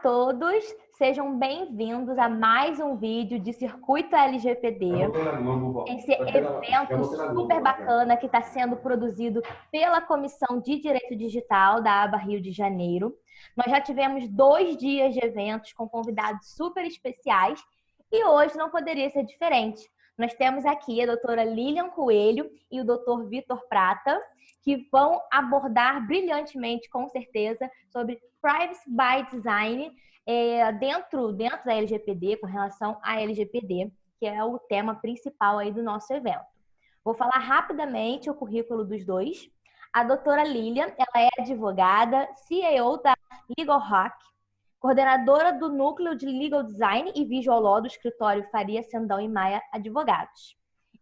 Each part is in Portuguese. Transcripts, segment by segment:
todos, sejam bem-vindos a mais um vídeo de Circuito LGPD. Esse evento super bacana que está sendo produzido pela Comissão de Direito Digital da aba Rio de Janeiro. Nós já tivemos 2 dias de eventos com convidados super especiais e hoje não poderia ser diferente. Nós temos aqui a doutora Lilian Coelho e o doutor Vitor Prata, que vão abordar brilhantemente, com certeza, sobre Privacy by Design dentro da LGPD, com relação à LGPD, que é o tema principal aí do nosso evento. Vou falar rapidamente o currículo dos dois. A doutora Lilian, ela é advogada, CEO da Legal Hack, coordenadora do Núcleo de Legal Design e Visual Law do escritório Faria, Sendão e Maia Advogados.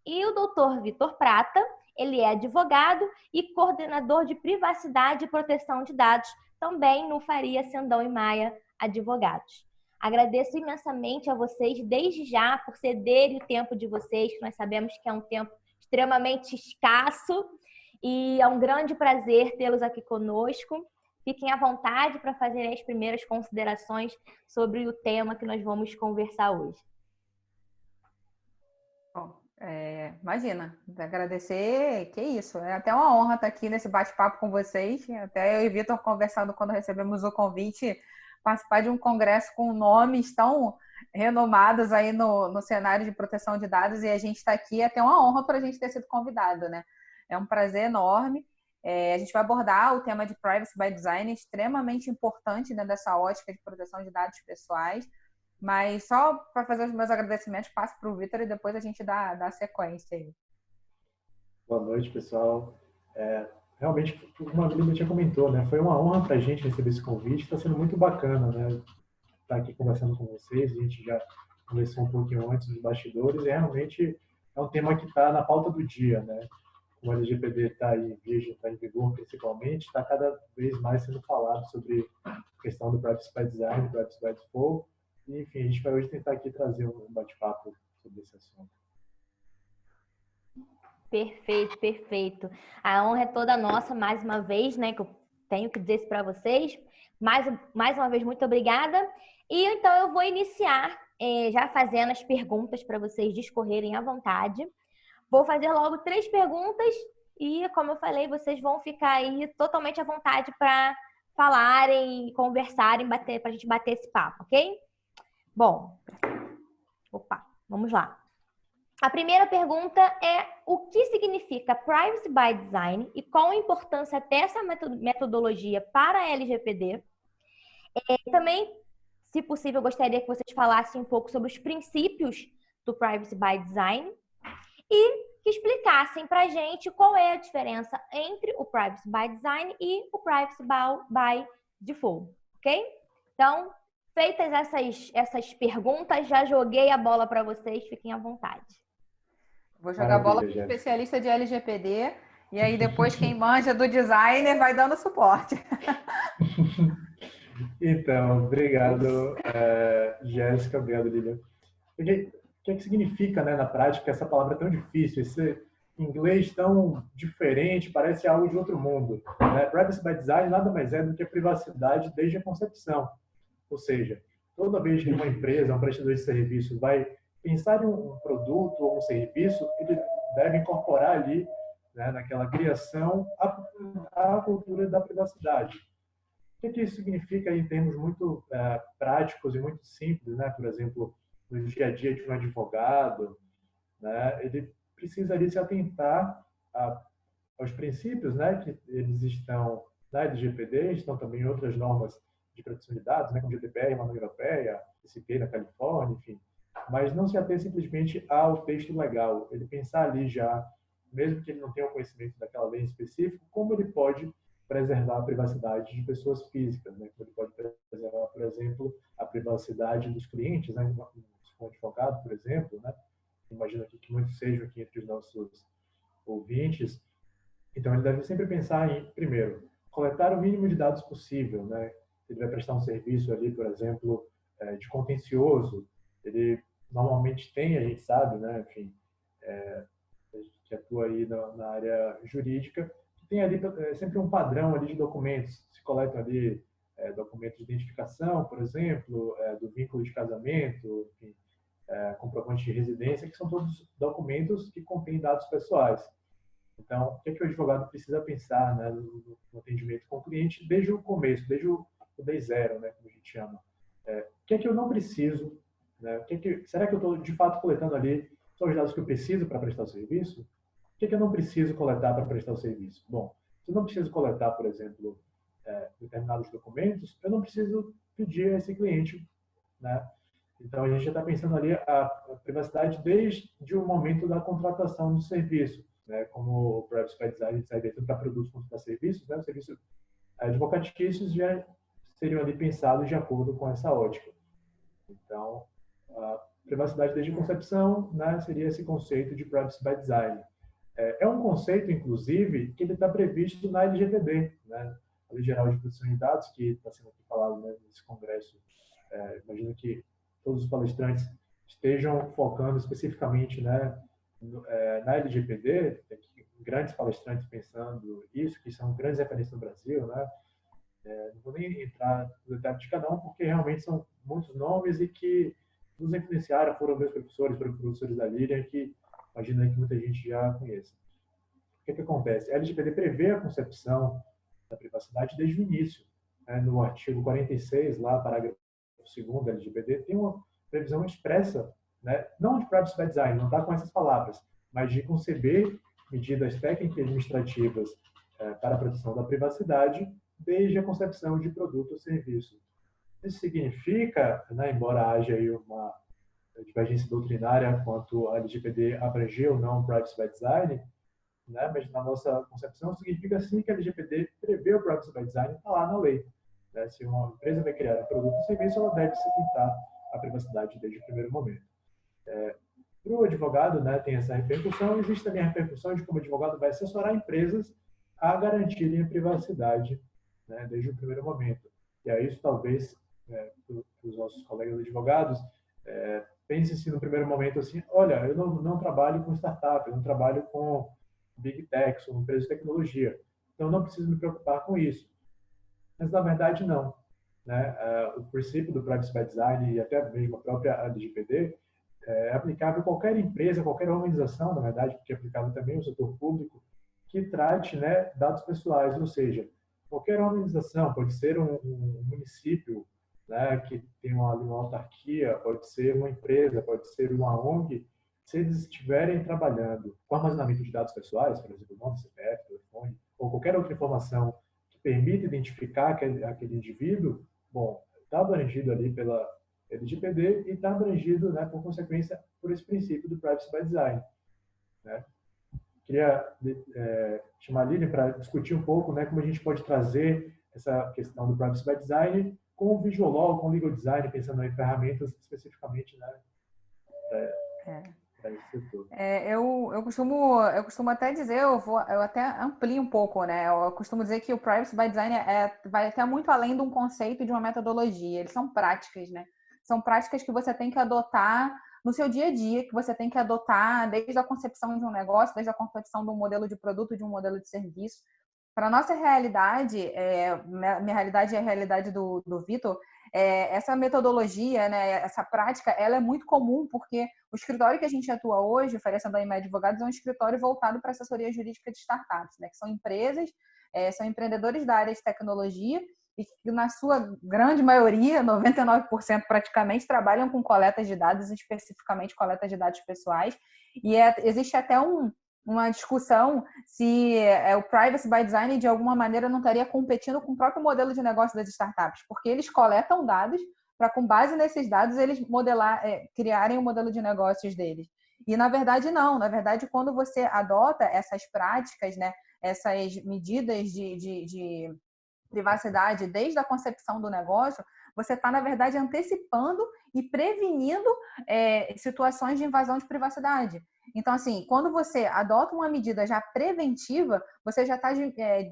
E o doutor Vitor Prata, ele é advogado e coordenador de privacidade e proteção de dados, também no Faria, Sendão e Maia Advogados. Agradeço imensamente a vocês, desde já, por cederem o tempo de vocês, que nós sabemos que é um tempo extremamente escasso, e é um grande prazer tê-los aqui conosco. Fiquem à vontade para fazer as primeiras considerações sobre o tema que nós vamos conversar hoje. Bom, imagina, agradecer, que isso, é até uma honra estar aqui nesse bate-papo com vocês, até eu e Vitor conversando quando recebemos o convite, participar de um congresso com nomes tão renomados aí no cenário de proteção de dados, e a gente está aqui, é até uma honra para a gente ter sido convidado, né? É um prazer enorme. A gente vai abordar o tema de Privacy by Design, extremamente importante dentro dessa ótica de proteção de dados pessoais. Mas só para fazer os meus agradecimentos, passo para o Vitor e depois a gente dá sequência aí. Boa noite, pessoal. Realmente, como a Lilian já comentou, né, foi uma honra para a gente receber esse convite. Está sendo muito bacana, né, estar aqui conversando com vocês. A gente já conversou um pouquinho antes dos bastidores e realmente é um tema que está na pauta do dia, né? Como a LGPD está em vigor principalmente, está cada vez mais sendo falado sobre a questão do Privacy by Design, Privacy by Default. E, enfim, a gente vai hoje tentar aqui trazer um bate-papo sobre esse assunto. Perfeito, perfeito. A honra é toda nossa, mais uma vez, né, que eu tenho que dizer isso para vocês. Mais uma vez, muito obrigada. E então eu vou iniciar já fazendo as perguntas para vocês discorrerem à vontade. Vou fazer logo 3 perguntas e, como eu falei, vocês vão ficar aí totalmente à vontade para falarem, conversarem, para a gente bater esse papo, ok? Bom, vamos lá. A primeira pergunta é: o que significa Privacy by Design e qual a importância dessa metodologia para a LGPD? Também, se possível, eu gostaria que vocês falassem um pouco sobre os princípios do Privacy by Design e que explicassem para a gente qual é a diferença entre o Privacy by Design e o Privacy by Default, ok? Então, feitas essas perguntas, já joguei a bola para vocês, fiquem à vontade. Vou jogar a bola para o especialista de LGPD e aí depois quem manja do designer vai dando suporte. Então, obrigado, Jéssica, obrigado, Lilian. O que significa, né, na prática, essa palavra tão difícil, esse inglês tão diferente, parece algo de outro mundo, né? Privacy by Design nada mais é do que a privacidade desde a concepção. Ou seja, toda vez que uma empresa, um prestador de serviço vai pensar em um produto ou um serviço, ele deve incorporar ali, né, naquela criação, a cultura da privacidade. O que isso significa em termos muito práticos e muito simples, né? Por exemplo, no dia a dia de um advogado, né? Ele precisa ali se atentar aos princípios, né, que eles estão na LGPD, estão também em outras normas de proteção de dados, né, como GDPR, uma norma europeia, CCPA na Califórnia, enfim. Mas não se ater simplesmente ao texto legal. Ele pensar ali já, mesmo que ele não tenha o conhecimento daquela lei em específico, como ele pode preservar a privacidade de pessoas físicas, né? Como ele pode preservar, por exemplo, a privacidade dos clientes, né? Um advogado, por exemplo, né? Imagino aqui que muitos sejam aqui entre os nossos ouvintes. Então, ele deve sempre pensar em, primeiro, coletar o mínimo de dados possível, né? Ele vai prestar um serviço ali, por exemplo, de contencioso. Ele normalmente tem, a gente sabe, né? Enfim, a gente que atua aí na área jurídica, que tem ali sempre um padrão ali de documentos. Se coletam ali documento de identificação, por exemplo, do vínculo de casamento, enfim, comprovante de residência, que são todos documentos que contêm dados pessoais. Então, o que o advogado precisa pensar, né, no atendimento com o cliente desde o começo, desde o day zero, né, como a gente chama. O que eu não preciso, né? Será que eu estou, de fato, coletando ali só os dados que eu preciso para prestar o serviço? O que eu não preciso coletar para prestar o serviço? Bom, se eu não preciso coletar, por exemplo, determinados documentos, eu não preciso pedir a esse cliente, né? Então, a gente já está pensando ali a privacidade desde o momento da contratação do serviço, né? Como o Privacy by Design serve tanto para produtos quanto para serviços, né? O serviço advocatícios já seriam ali pensados de acordo com essa ótica. Então, a privacidade desde a concepção, né, seria esse conceito de Privacy by Design. É um conceito, inclusive, que ele está previsto na LGPD, né? A Lei Geral de Proteção de Dados, que está sendo aqui falado, né, nesse congresso. Imagino que todos os palestrantes estejam focando especificamente, né, na LGPD, tem grandes palestrantes pensando isso, que são grandes referências no Brasil, né? Não vou nem entrar no detalhe de cada um, porque realmente são muitos nomes e que nos influenciaram, foram meus professores da Lilian, que imagino que muita gente já conhece. O que acontece? A LGPD prevê a concepção da privacidade desde o início. Né? No artigo 46, lá, parágrafo 2º da LGPD, tem uma previsão expressa, né? Não de privacy by design, não está com essas palavras, mas de conceber medidas técnicas e administrativas para a proteção da privacidade desde a concepção de produto ou serviço. Isso significa, né, embora haja aí uma divergência doutrinária quanto a LGPD abranger ou não o Privacy by Design, né, mas na nossa concepção significa sim que a LGPD prevê o Privacy by Design, está lá na lei. Né? Se uma empresa vai criar um produto ou serviço, ela deve se atentar à privacidade desde o primeiro momento. Para o advogado, né, tem essa repercussão, existe também a repercussão de como o advogado vai assessorar empresas a garantirem a privacidade, né, desde o primeiro momento. E aí isso talvez, para os nossos colegas advogados, pense-se no primeiro momento assim, olha, eu não trabalho com startup, eu não trabalho com big tech, sou uma empresa de tecnologia, então não preciso me preocupar com isso. Mas na verdade não. Né? O princípio do Privacy by Design e até mesmo a própria LGPD é aplicável a qualquer empresa, qualquer organização, na verdade, porque é aplicável também ao setor público, que trate, né, dados pessoais, ou seja, qualquer organização, pode ser um município, né, que tem uma autarquia, pode ser uma empresa, pode ser uma ONG, se eles estiverem trabalhando com armazenamento de dados pessoais, por exemplo, nome, CPF, telefone, ou qualquer outra informação que permita identificar aquele indivíduo, bom, está abrangido ali pela LGPD e está abrangido, né, por consequência, por esse princípio do Privacy by Design. Né? Queria chamar a Lilian para discutir um pouco, né, como a gente pode trazer essa questão do Privacy by Design com o Visual Law, com o Legal Design, pensando em ferramentas especificamente, né, para esse setor. Eu costumo até dizer, eu até amplio um pouco, né? Eu costumo dizer que o Privacy by Design vai até muito além de um conceito de uma metodologia. Eles são práticas, né? São práticas que você tem que adotar no seu dia a dia, que você tem que adotar desde a concepção de um negócio, desde a concepção de um modelo de produto, de um modelo de serviço. Para a nossa realidade, minha realidade é a realidade do Vitor, essa metodologia, né, essa prática, ela é muito comum, porque o escritório que a gente atua hoje, oferecendo a IMED Advogados, é um escritório voltado para assessoria jurídica de startups, né, que são empresas, são empreendedores da área de tecnologia, e que na sua grande maioria, 99% praticamente, trabalham com coletas de dados, especificamente coletas de dados pessoais, e existe até uma discussão se o Privacy by Design de alguma maneira não estaria competindo com o próprio modelo de negócio das startups, porque eles coletam dados para, com base nesses dados, eles criarem o modelo de negócios deles. E, na verdade, não. Na verdade, quando você adota essas práticas, né, essas medidas de privacidade desde a concepção do negócio, você está, na verdade, antecipando e prevenindo situações de invasão de privacidade. Então, assim, quando você adota uma medida já preventiva, você já está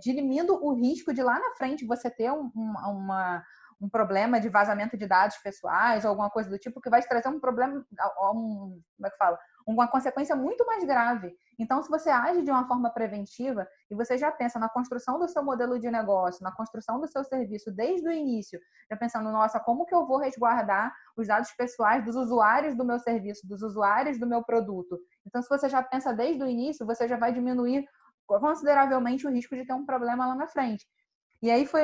dirimindo o risco de lá na frente você ter um problema de vazamento de dados pessoais ou alguma coisa do tipo que vai te trazer um problema, como é que fala? uma consequência muito mais grave. Então, se você age de uma forma preventiva e você já pensa na construção do seu modelo de negócio, na construção do seu serviço desde o início, já pensando, nossa, como que eu vou resguardar os dados pessoais dos usuários do meu serviço, dos usuários do meu produto? Então, se você já pensa desde o início, você já vai diminuir consideravelmente o risco de ter um problema lá na frente. E aí foi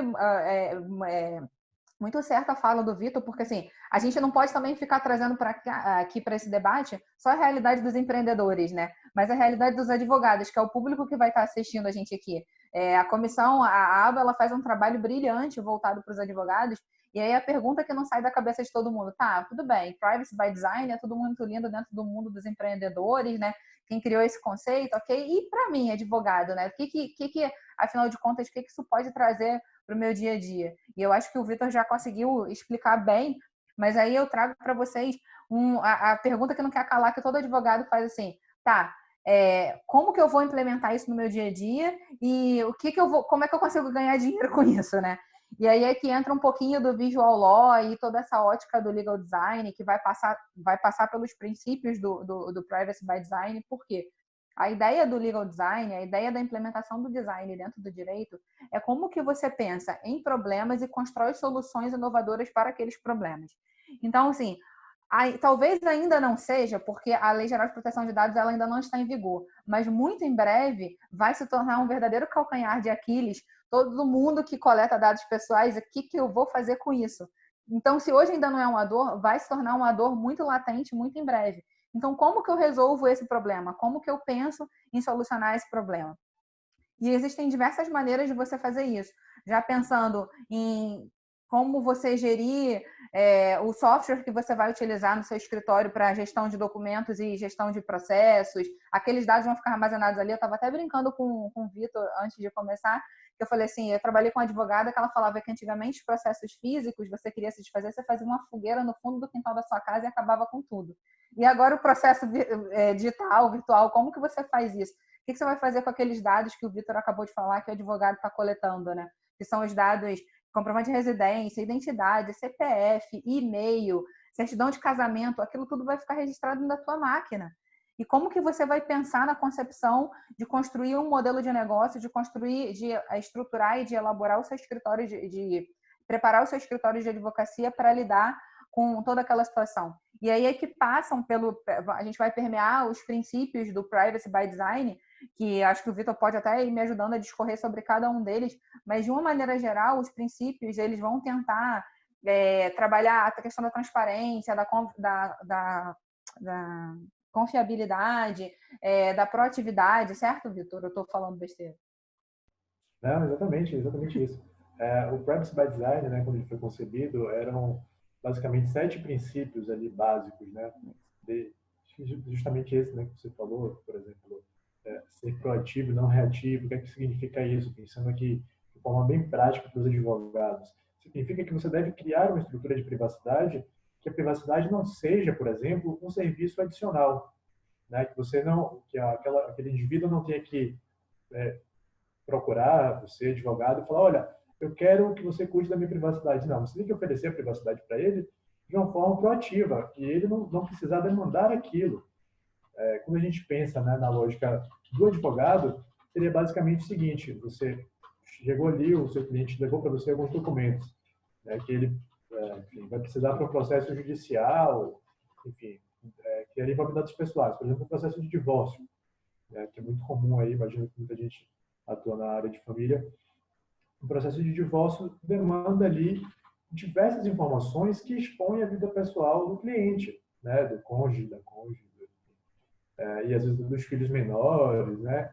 muito certa a fala do Vitor, porque assim, a gente não pode também ficar trazendo aqui para esse debate só a realidade dos empreendedores, né? Mas a realidade dos advogados, que é o público que vai estar assistindo a gente aqui. A comissão, a ABA, ela faz um trabalho brilhante voltado para os advogados, e aí a pergunta que não sai da cabeça de todo mundo, tá, tudo bem, privacy by design é tudo muito lindo dentro do mundo dos empreendedores, né? Quem criou esse conceito, ok? E para mim, advogado, né? Afinal de contas, o que isso pode trazer para o meu dia a dia? E eu acho que o Vitor já conseguiu explicar bem, mas aí eu trago para vocês a pergunta que não quer calar, que todo advogado faz assim, tá, como que eu vou implementar isso no meu dia a dia e como é que eu consigo ganhar dinheiro com isso, né? E aí é que entra um pouquinho do visual law e toda essa ótica do legal design, que vai passar pelos princípios do privacy by design. Por quê? A ideia do legal design, a ideia da implementação do design dentro do direito é como que você pensa em problemas e constrói soluções inovadoras para aqueles problemas. Então, assim, talvez ainda não seja, porque a Lei Geral de Proteção de Dados ela ainda não está em vigor, mas muito em breve vai se tornar um verdadeiro calcanhar de Aquiles. Todo mundo que coleta dados pessoais, o que eu vou fazer com isso? Então, se hoje ainda não é uma dor, vai se tornar uma dor muito latente, muito em breve. Então, como que eu resolvo esse problema? Como que eu penso em solucionar esse problema? E existem diversas maneiras de você fazer isso. Já pensando em como você gerir o software que você vai utilizar no seu escritório para gestão de documentos e gestão de processos. Aqueles dados vão ficar armazenados ali. Eu estava até brincando com o Vitor antes de começar, que eu falei assim, eu trabalhei com uma advogada que ela falava que antigamente os processos físicos, você queria se desfazer, você fazia uma fogueira no fundo do quintal da sua casa e acabava com tudo. E agora o processo digital, virtual, como que você faz isso? O que você vai fazer com aqueles dados que o Vitor acabou de falar que o advogado está coletando, né? Que são os dados comprovante de residência, identidade, CPF, e-mail, certidão de casamento, aquilo tudo vai ficar registrado na tua máquina. E como que você vai pensar na concepção de construir um modelo de negócio, de estruturar e de elaborar o seu escritório, de preparar o seu escritório de advocacia para lidar com toda aquela situação. E aí é que a gente vai permear os princípios do Privacy by Design, que acho que o Vitor pode até ir me ajudando a discorrer sobre cada um deles, mas de uma maneira geral, os princípios, eles vão tentar trabalhar a questão da transparência, da confiabilidade, da proatividade, certo, Vitor? Eu estou falando besteira. Não, exatamente isso. O Privacy by Design, né, quando ele foi concebido, eram basicamente 7 princípios ali básicos, né? Justamente esse, né, que você falou, por exemplo, ser proativo e não reativo. O que é que significa isso? Pensando aqui de forma bem prática para os advogados. Significa que você deve criar uma estrutura de privacidade, que a privacidade não seja, por exemplo, um serviço adicional, né? Aquele indivíduo não tenha que procurar você, advogado, e falar, olha, eu quero que você cuide da minha privacidade. Não, você tem que oferecer a privacidade para ele de uma forma proativa, que ele não precisar demandar aquilo. Quando a gente pensa, né, na lógica do advogado, seria basicamente o seguinte: você chegou ali, o seu cliente levou para você alguns documentos, né, que ele enfim, vai precisar para um processo judicial, enfim, que é envolve dados pessoais, por exemplo, um processo de divórcio, né, que é muito comum aí, imagino que muita gente atua na área de família. O processo de divórcio demanda ali diversas informações que expõem a vida pessoal do cliente, né, do cônjuge, da cônjuge, e às vezes dos filhos menores, né,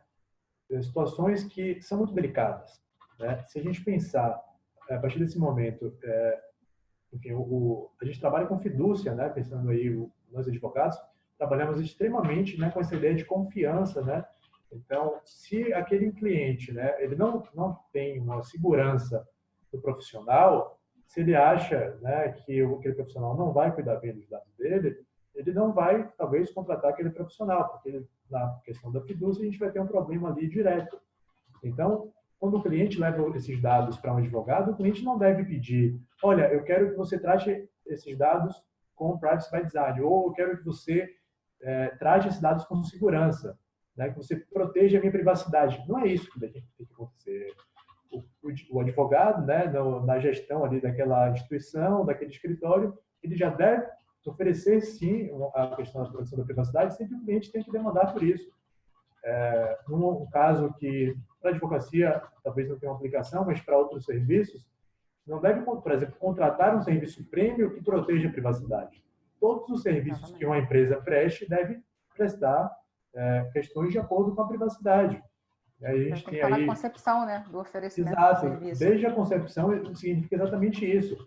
situações que são muito delicadas, né? Se a gente pensar a partir desse momento, enfim, a gente trabalha com fidúcia, né? Pensando aí nós advogados trabalhamos extremamente, né, com essa ideia de confiança, né? Então, se aquele cliente, né, ele não tem uma segurança do profissional, se ele acha, né, que aquele profissional não vai cuidar bem dos dados dele, ele não vai, talvez, contratar aquele profissional, porque na questão da fidúcia a gente vai ter um problema ali direto. Então, quando o cliente leva esses dados para um advogado, o cliente não deve pedir, olha, eu quero que você trate esses dados com Privacy by Design, ou eu quero que você trate esses dados com segurança, né? Que você proteja a minha privacidade. Não é isso que tem que acontecer. O advogado, né, na gestão ali daquela instituição, daquele escritório, ele já deve oferecer, sim, a questão da proteção da privacidade, sempre o cliente tem que demandar por isso. Num caso que, para a advocacia, talvez não tenha uma aplicação, mas para outros serviços, não deve, por exemplo, contratar um serviço premium que proteja a privacidade. Todos os serviços que uma empresa preste devem prestar questões de acordo com a privacidade. E aí a gente tem aí... na concepção, né, do oferecimento Exato. do serviço. Desde a concepção significa exatamente isso.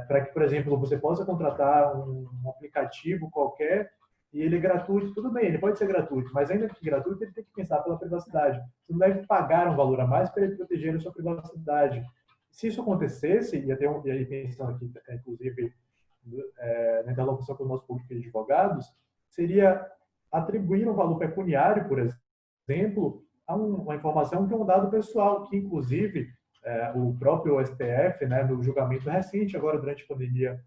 Para que, por exemplo, você possa contratar um aplicativo qualquer e ele é gratuito, tudo bem, ele pode ser gratuito, mas ainda que gratuito, ele tem que pensar pela privacidade. Você não deve pagar um valor a mais para ele proteger a sua privacidade. Se isso acontecesse, e aí pensando aqui, inclusive, na interlocução com o nosso público de advogados, seria atribuir um valor pecuniário, por exemplo, a uma informação que é um dado pessoal, que, inclusive, o próprio STF, né, no julgamento recente, agora durante a pandemia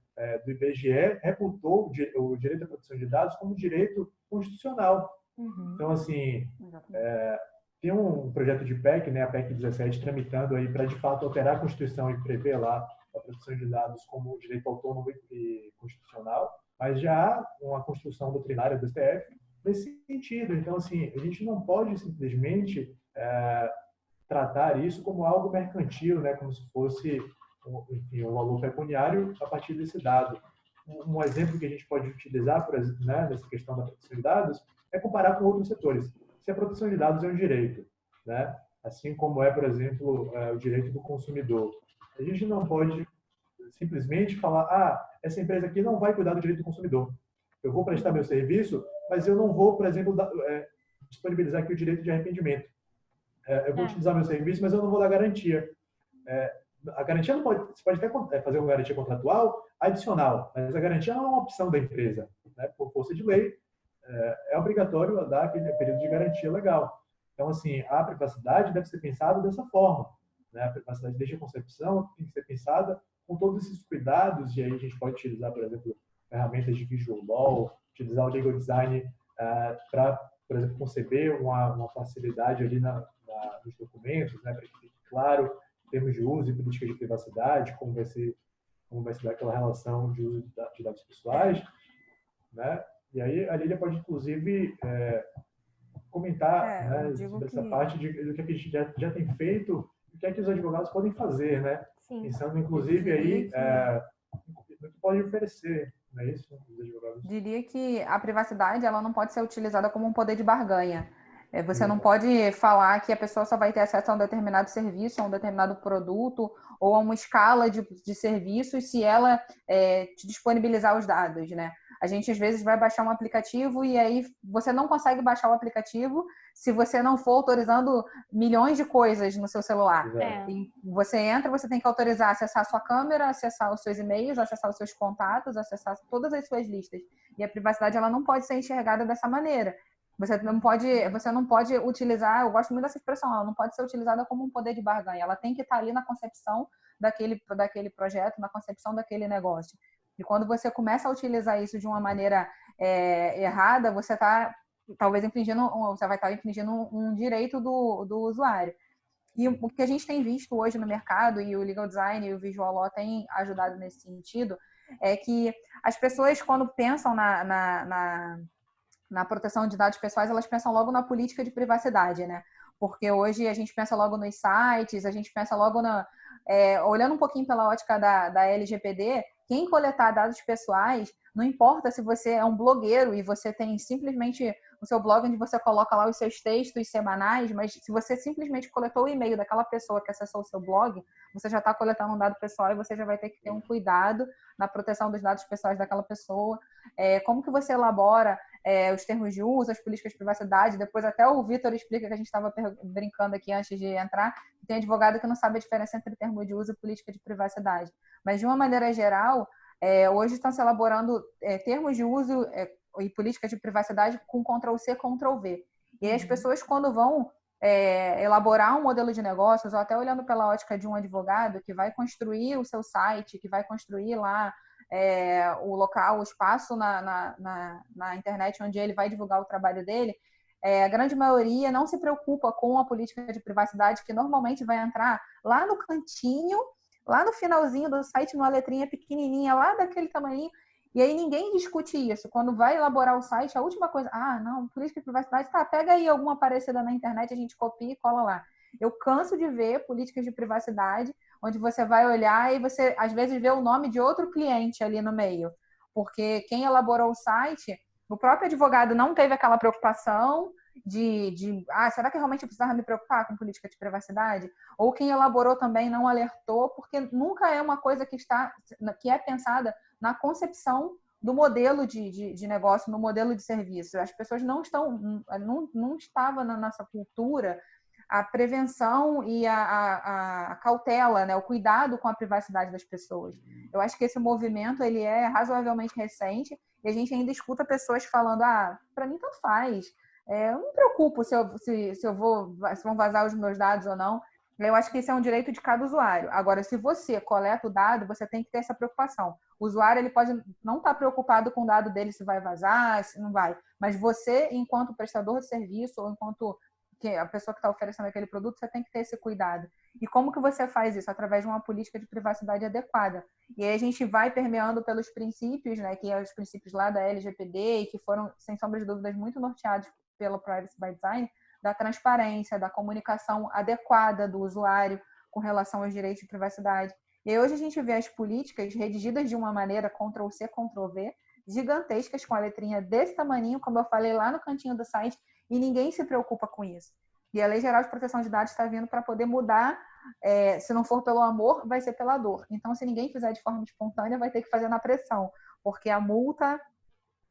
do IBGE, reputou o direito à proteção de dados como direito constitucional. Uhum. Então, assim, tem um projeto de PEC, né, a PEC 17, tramitando aí para, de fato, alterar a Constituição e prever lá a proteção de dados como direito autônomo e constitucional, mas já há uma construção doutrinária do STF nesse sentido. Então, assim, a gente não pode simplesmente tratar isso como algo mercantil, né, como se fosse, enfim, um valor pecuniário a partir desse dado. Um exemplo que a gente pode utilizar, por exemplo, né, nessa questão da proteção de dados, é comparar com outros setores. Se a proteção de dados é um direito, né, assim como por exemplo, o direito do consumidor, a gente não pode simplesmente falar, essa empresa aqui não vai cuidar do direito do consumidor. Eu vou prestar meu serviço, mas eu não vou, por exemplo, disponibilizar aqui o direito de arrependimento. Eu vou utilizar meu serviço, mas eu não vou dar garantia. A garantia não pode... Você pode até fazer uma garantia contratual adicional, mas a garantia não é uma opção da empresa, né? Por força de lei, é obrigatório dar aquele período de garantia legal. Então, assim, a privacidade deve ser pensada dessa forma, né? A privacidade desde a concepção tem que ser pensada com todos esses cuidados, e aí a gente pode utilizar, por exemplo, ferramentas de visual law, utilizar o legal design para, por exemplo, conceber uma facilidade ali nos documentos, né, para que fique claro termos de uso e política de privacidade, como vai se dar aquela relação de uso de dados pessoais, né? E aí a Lília pode, inclusive, comentar, né, sobre essa parte do que a gente já tem feito, o que é que os advogados podem fazer, né? Sim. Pensando, inclusive, aí no que pode oferecer, não é isso? Os advogados. Diria que a privacidade ela não pode ser utilizada como um poder de barganha. Você não pode falar que a pessoa só vai ter acesso a um determinado serviço, a um determinado produto ou a uma escala de serviços se ela te disponibilizar os dados, né? A gente, às vezes, vai baixar um aplicativo e aí você não consegue baixar o aplicativo se você não for autorizando milhões de coisas no seu celular. E você entra, você tem que autorizar acessar a sua câmera, acessar os seus e-mails, acessar os seus contatos, acessar todas as suas listas. E a privacidade ela não pode ser enxergada dessa maneira. Você não pode utilizar, eu gosto muito dessa expressão, ela não pode ser utilizada como um poder de barganha. Ela tem que estar ali na concepção daquele projeto, na concepção daquele negócio. E quando você começa a utilizar isso de uma maneira errada, você vai estar infringindo um direito do usuário. E o que a gente tem visto hoje no mercado, e o legal design e o visual law têm ajudado nesse sentido, é que as pessoas, quando pensam na proteção de dados pessoais, elas pensam logo na política de privacidade, né? Porque hoje a gente pensa logo nos sites, a gente pensa logo olhando um pouquinho pela ótica da LGPD, quem coletar dados pessoais, não importa se você é um blogueiro e você tem simplesmente o seu blog onde você coloca lá os seus textos semanais, mas se você simplesmente coletou o e-mail daquela pessoa que acessou o seu blog, você já está coletando um dado pessoal e você já vai ter que ter um cuidado na proteção dos dados pessoais daquela pessoa. Como que você elabora os termos de uso, as políticas de privacidade? Depois até o Vitor explica, que a gente estava brincando aqui antes de entrar, que tem advogado que não sabe a diferença entre termo de uso e política de privacidade. Mas, de uma maneira geral, hoje estão se elaborando termos de uso e políticas de privacidade com Ctrl+C, Ctrl+V. E aí as pessoas, quando vão elaborar um modelo de negócios, ou até olhando pela ótica de um advogado que vai construir o seu site, que vai construir lá o local, o espaço na internet onde ele vai divulgar o trabalho dele, a grande maioria não se preocupa com a política de privacidade, que normalmente vai entrar lá no cantinho, lá no finalzinho do site, numa letrinha pequenininha, lá daquele tamanho. E aí ninguém discute isso. Quando vai elaborar o site, a última coisa, não, política de privacidade, tá, pega aí alguma aparecida na internet, a gente copia e cola lá. Eu canso de ver políticas de privacidade onde você vai olhar e você, às vezes, vê o nome de outro cliente ali no meio. Porque quem elaborou o site, o próprio advogado não teve aquela preocupação será que realmente eu precisava me preocupar com política de privacidade? Ou quem elaborou também não alertou, porque nunca é uma coisa que é pensada na concepção do modelo de negócio, no modelo de serviço. As pessoas não estava na nossa cultura a prevenção e a cautela, né? O cuidado com a privacidade das pessoas. Eu acho que esse movimento ele é razoavelmente recente e a gente ainda escuta pessoas falando, para mim tanto faz. Eu não me preocupo se vão vazar os meus dados ou não. Eu acho que isso é um direito de cada usuário. Agora, se você coleta o dado, você tem que ter essa preocupação. O usuário ele pode não estar preocupado com o dado dele se vai vazar, se não vai. Mas você, enquanto prestador de serviço ou enquanto a pessoa que está oferecendo aquele produto, você tem que ter esse cuidado. E como que você faz isso? Através de uma política de privacidade adequada. E aí a gente vai permeando pelos princípios, né, que são os princípios lá da LGPD e que foram, sem sombra de dúvidas, muito norteados pelo Privacy by Design, da transparência, da comunicação adequada do usuário com relação aos direitos de privacidade. E hoje a gente vê as políticas redigidas de uma maneira Ctrl+C, Ctrl+V, gigantescas, com a letrinha desse tamanho, como eu falei lá no cantinho do site, e ninguém se preocupa com isso. E a Lei Geral de Proteção de Dados está vindo para poder mudar, se não for pelo amor, vai ser pela dor. Então, se ninguém fizer de forma espontânea, vai ter que fazer na pressão, porque a multa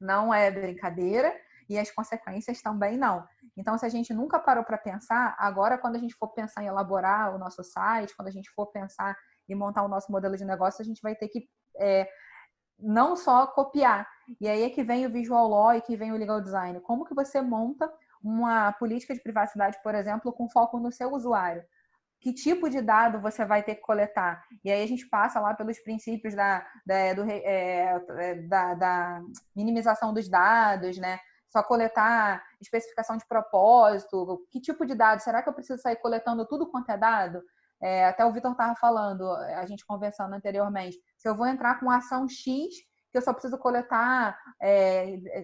não é brincadeira e as consequências também não. Então, se a gente nunca parou para pensar, agora quando a gente for pensar em elaborar o nosso site, quando a gente for pensar em montar o nosso modelo de negócio, a gente vai ter que não só copiar. E aí é que vem o Visual Law e que vem o Legal Design. Como que você monta uma política de privacidade, por exemplo, com foco no seu usuário? Que tipo de dado você vai ter que coletar? E aí a gente passa lá pelos princípios da minimização dos dados, né? Só coletar especificação de propósito, que tipo de dado? Será que eu preciso sair coletando tudo quanto é dado? Até o Vitor estava falando, a gente conversando anteriormente, se eu vou entrar com ação X, que eu só preciso coletar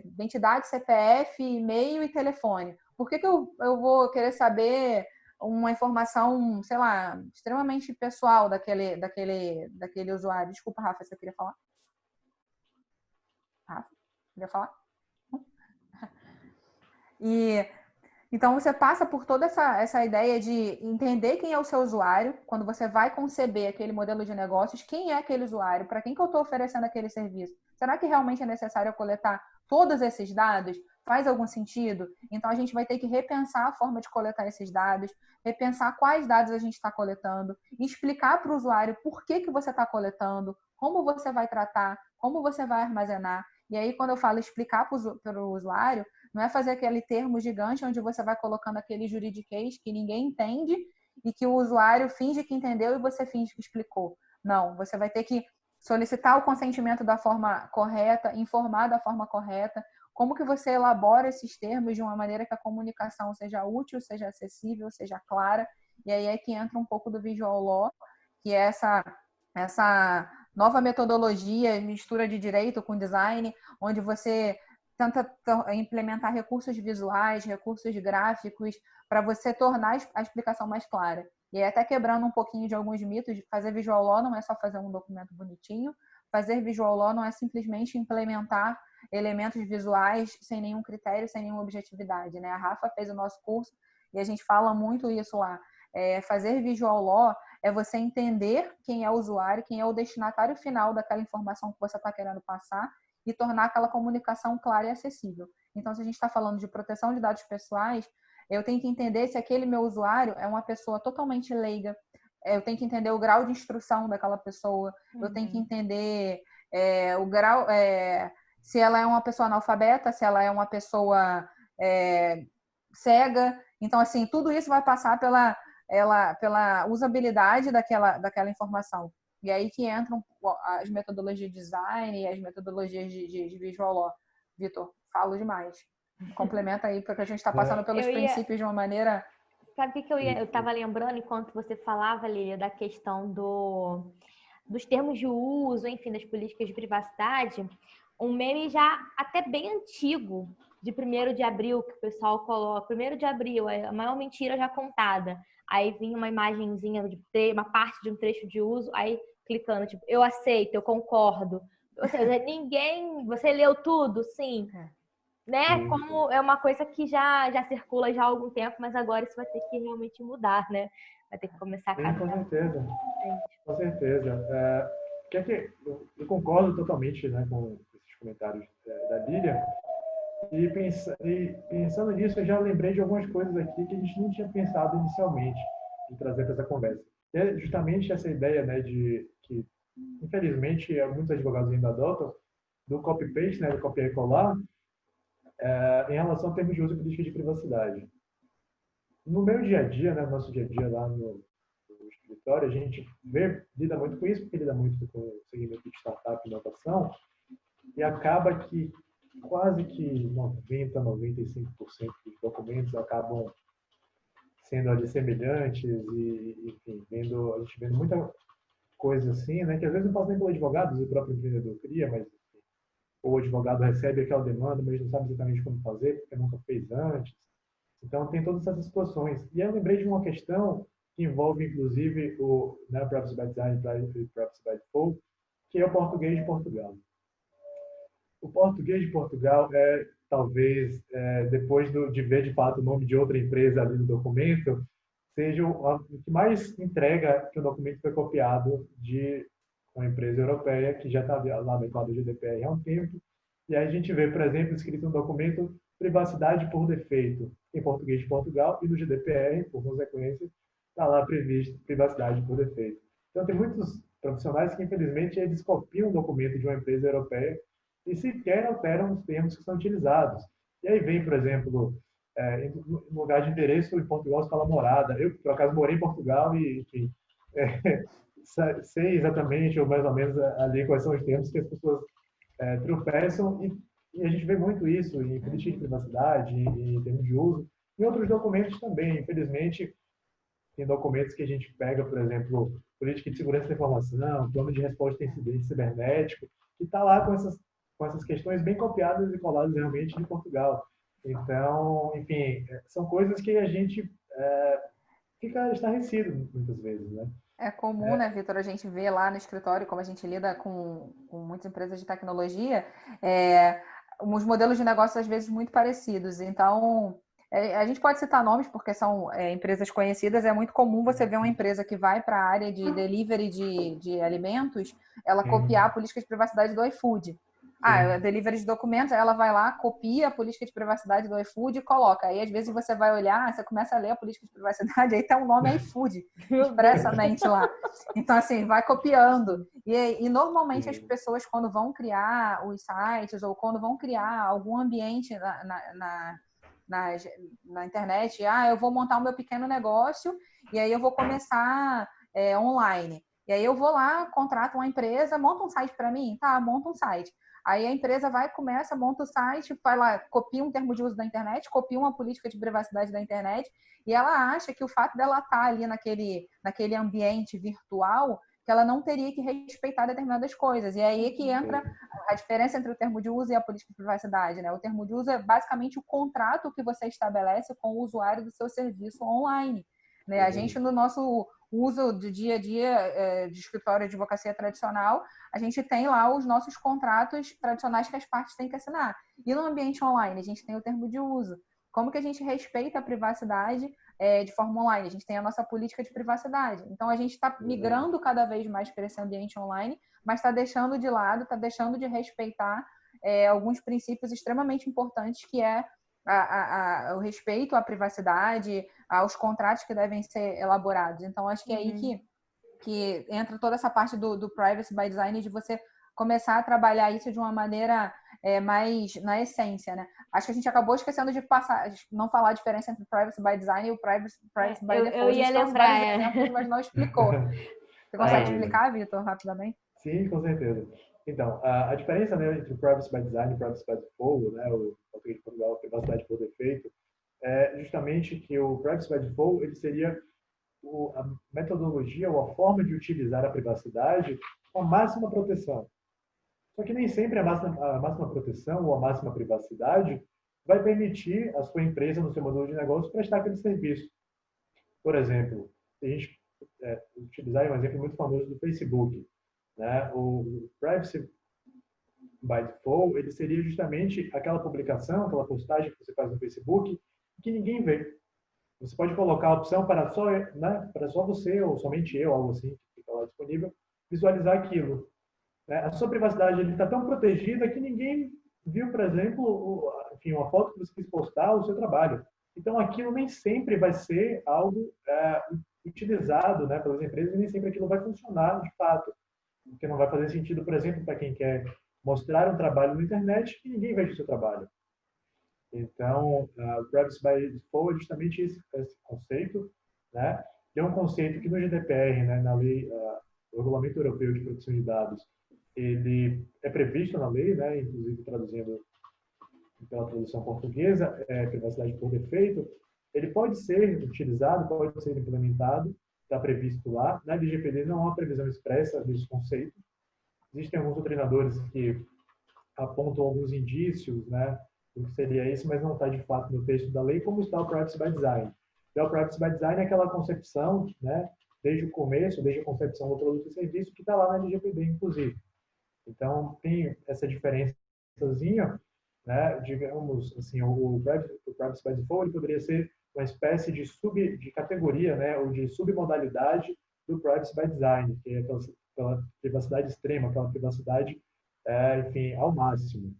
identidade, CPF, e-mail e telefone. Por que eu vou querer saber uma informação, sei lá, extremamente pessoal daquele usuário? Desculpa, Rafa, você queria falar? Rafa, queria falar? Então, você passa por toda essa ideia de entender quem é o seu usuário, quando você vai conceber aquele modelo de negócios, quem é aquele usuário, para quem que eu estou oferecendo aquele serviço? Será que realmente é necessário coletar todos esses dados? Faz algum sentido? Então, a gente vai ter que repensar a forma de coletar esses dados, repensar quais dados a gente está coletando, explicar para o usuário por que você está coletando, como você vai tratar, como você vai armazenar. E aí, quando eu falo explicar para o usuário, não é fazer aquele termo gigante onde você vai colocando aquele juridiquês que ninguém entende e que o usuário finge que entendeu e você finge que explicou. Não, você vai ter que solicitar o consentimento da forma correta, informar da forma correta, como que você elabora esses termos de uma maneira que a comunicação seja útil, seja acessível, seja clara. E aí é que entra um pouco do Visual Law, que é essa nova metodologia, mistura de direito com design, onde você tenta implementar recursos visuais, recursos gráficos, para você tornar a explicação mais clara. E aí, até quebrando um pouquinho de alguns mitos, fazer Visual Law não é só fazer um documento bonitinho, fazer Visual Law não é simplesmente implementar elementos visuais sem nenhum critério, sem nenhuma objetividade, né? A Rafa fez o nosso curso e a gente fala muito isso lá. Fazer Visual Law é você entender quem é o usuário, quem é o destinatário final daquela informação que você está querendo passar e tornar aquela comunicação clara e acessível. Então, se a gente está falando de proteção de dados pessoais, eu tenho que entender se aquele meu usuário é uma pessoa totalmente leiga, eu tenho que entender o grau de instrução daquela pessoa, eu tenho que entender o grau, se ela é uma pessoa analfabeta, se ela é uma pessoa cega. Então, assim, tudo isso vai passar pela usabilidade daquela informação. E aí que entram as metodologias de design e as metodologias de visual law. Vitor, falo demais. Complementa aí, porque a gente está passando pelos princípios de uma maneira... Sabe o que eu estava lembrando enquanto você falava, Lília, da questão dos termos de uso, enfim, das políticas de privacidade? Um meme já até bem antigo, de 1º de abril, que o pessoal coloca. 1º de abril, é a maior mentira já contada. Aí vinha uma imagenzinha, uma parte de um trecho de uso, aí clicando, tipo, eu aceito, eu concordo. Ou seja, você leu tudo? Sim. Né? Como é uma coisa que já circula já há algum tempo, mas agora isso vai ter que realmente mudar, né? Vai ter que começar a caminhar. Com certeza. Com certeza. Eu concordo totalmente, né, com esses comentários da Lília. E pensando nisso, eu já lembrei de algumas coisas aqui que a gente não tinha pensado inicialmente em trazer para essa conversa. E é justamente essa ideia, né, de que, infelizmente, muitos advogados ainda adotam do copy-paste, né, do copiar e colar, em relação ao termo de uso e política de privacidade. No meu dia a dia, né, no nosso dia a dia lá no escritório, a gente lida muito com isso, porque lida muito com o segmento de startup e inovação, e acaba que quase que 90%, 95% dos documentos acabam sendo ali semelhantes e, enfim, a gente vendo muita coisa assim, né, que às vezes não passa nem pelo advogado, o próprio empreendedor cria, mas ou o advogado recebe aquela demanda, mas não sabe exatamente como fazer, porque nunca fez antes. Então, tem todas essas situações. E eu lembrei de uma questão que envolve, inclusive, o Privacy by Design e Privacy by Default, que é o português de Portugal. O português de Portugal talvez, depois de ver, de fato, o nome de outra empresa ali no documento, seja o que mais entrega que o documento foi copiado de uma empresa europeia que já está lá adequada ao GDPR há um tempo. E aí a gente vê, por exemplo, escrito no documento privacidade por defeito, em português de Portugal, e no GDPR, por consequência, está lá previsto privacidade por defeito. Então, tem muitos profissionais que, infelizmente, eles copiam o documento de uma empresa europeia e sequer alteram os termos que são utilizados. E aí vem, por exemplo, no lugar de endereço, em Portugal se fala morada. Eu, por acaso, morei em Portugal e, enfim, sei exatamente, ou mais ou menos, ali quais são os termos que as pessoas tropeçam, e a gente vê muito isso em política de privacidade, em termos de uso, e outros documentos também. Infelizmente, tem documentos que a gente pega, por exemplo, política de segurança da informação, plano de resposta a incidente cibernético, que está lá com essas questões bem copiadas e coladas realmente de Portugal. Então, enfim, são coisas que a gente fica estarrecido muitas vezes, né? É comum, né, Vitor, a gente vê lá no escritório, como a gente lida com muitas empresas de tecnologia, os modelos de negócio às vezes muito parecidos. Então, a gente pode citar nomes porque são empresas conhecidas. É muito comum você ver uma empresa que vai para a área de delivery de alimentos, ela copiar a política de privacidade do iFood. Delivery de documentos, ela vai lá, copia a política de privacidade do iFood e coloca. Aí, às vezes, você vai olhar, você começa a ler a política de privacidade, aí tem um nome iFood, expressamente lá. Então, assim, vai copiando. E normalmente, as pessoas, quando vão criar os sites ou quando vão criar algum ambiente na internet, eu vou montar o meu pequeno negócio e aí eu vou começar online. E aí eu vou lá, contrato uma empresa, monta um site para mim? Tá, monta um site. Aí a empresa começa, monta o site, vai lá, copia um termo de uso da internet, copia uma política de privacidade da internet, e ela acha que o fato dela estar ali naquele ambiente virtual, que ela não teria que respeitar determinadas coisas. E é aí que entra a diferença entre o termo de uso e a política de privacidade, né? O termo de uso é basicamente o contrato que você estabelece com o usuário do seu serviço online, né? A gente, no nosso uso do dia a dia de escritório de advocacia tradicional, a gente tem lá os nossos contratos tradicionais que as partes têm que assinar. E no ambiente online, a gente tem o termo de uso. Como que a gente respeita a privacidade de forma online? A gente tem a nossa política de privacidade. Então, a gente está migrando cada vez mais para esse ambiente online, mas está deixando de lado, está deixando de respeitar alguns princípios extremamente importantes, que é o respeito à privacidade, aos contratos que devem ser elaborados. Então, acho que é aí que entra toda essa parte do Privacy by Design, de você começar a trabalhar isso de uma maneira mais na essência, né? Acho que a gente acabou esquecendo de não falar a diferença entre Privacy by Design e o Privacy by Default. Eu ia lembrar, exemplos, mas não explicou. Você consegue explicar, Vitor, rapidamente? Sim, com certeza. Então, a diferença, né, entre o Privacy by Design e o Privacy by Default, né, o português de Portugal, privacidade por defeito, é justamente que o Privacy by Default ele seria a metodologia ou a forma de utilizar a privacidade com a máxima proteção. Só que nem sempre a máxima proteção ou a máxima privacidade vai permitir a sua empresa, no seu modelo de negócio, prestar aquele serviço. Por exemplo, se a gente utilizar um exemplo muito famoso do Facebook, né? O Privacy by Default, ele seria justamente aquela publicação, aquela postagem que você faz no Facebook que ninguém vê. Você pode colocar a opção para só, né, para só você ou somente eu, algo assim, que fica lá disponível, visualizar aquilo. Né? A sua privacidade está tão protegida que ninguém viu, por exemplo, enfim, uma foto que você quis postar, o seu trabalho. Então, aquilo nem sempre vai ser algo utilizado, né, pelas empresas e nem sempre aquilo vai funcionar de fato. Porque não vai fazer sentido, por exemplo, para quem quer mostrar um trabalho na internet que ninguém veja o seu trabalho. Então, o Privacy by Default é justamente esse conceito, né? Que é um conceito que no GDPR, né, na lei, o Regulamento Europeu de Proteção de Dados, ele é previsto na lei, né, inclusive traduzindo pela tradução portuguesa, privacidade por defeito, ele pode ser utilizado, pode ser implementado, está previsto lá. Na LGPD não há previsão expressa desse conceito. Existem alguns treinadores que apontam alguns indícios, né, do que seria isso, mas não está de fato no texto da lei, como está o Privacy by Design. E o Privacy by Design é aquela concepção, né, desde o começo, desde a concepção do produto e serviço, que está lá na LGPD, inclusive. Então, tem essa diferençazinha, né, digamos assim, o Privacy by Default ele poderia ser uma espécie de categoria, né, ou de submodalidade do Privacy by Design, que é aquela privacidade extrema, aquela privacidade, enfim, ao máximo.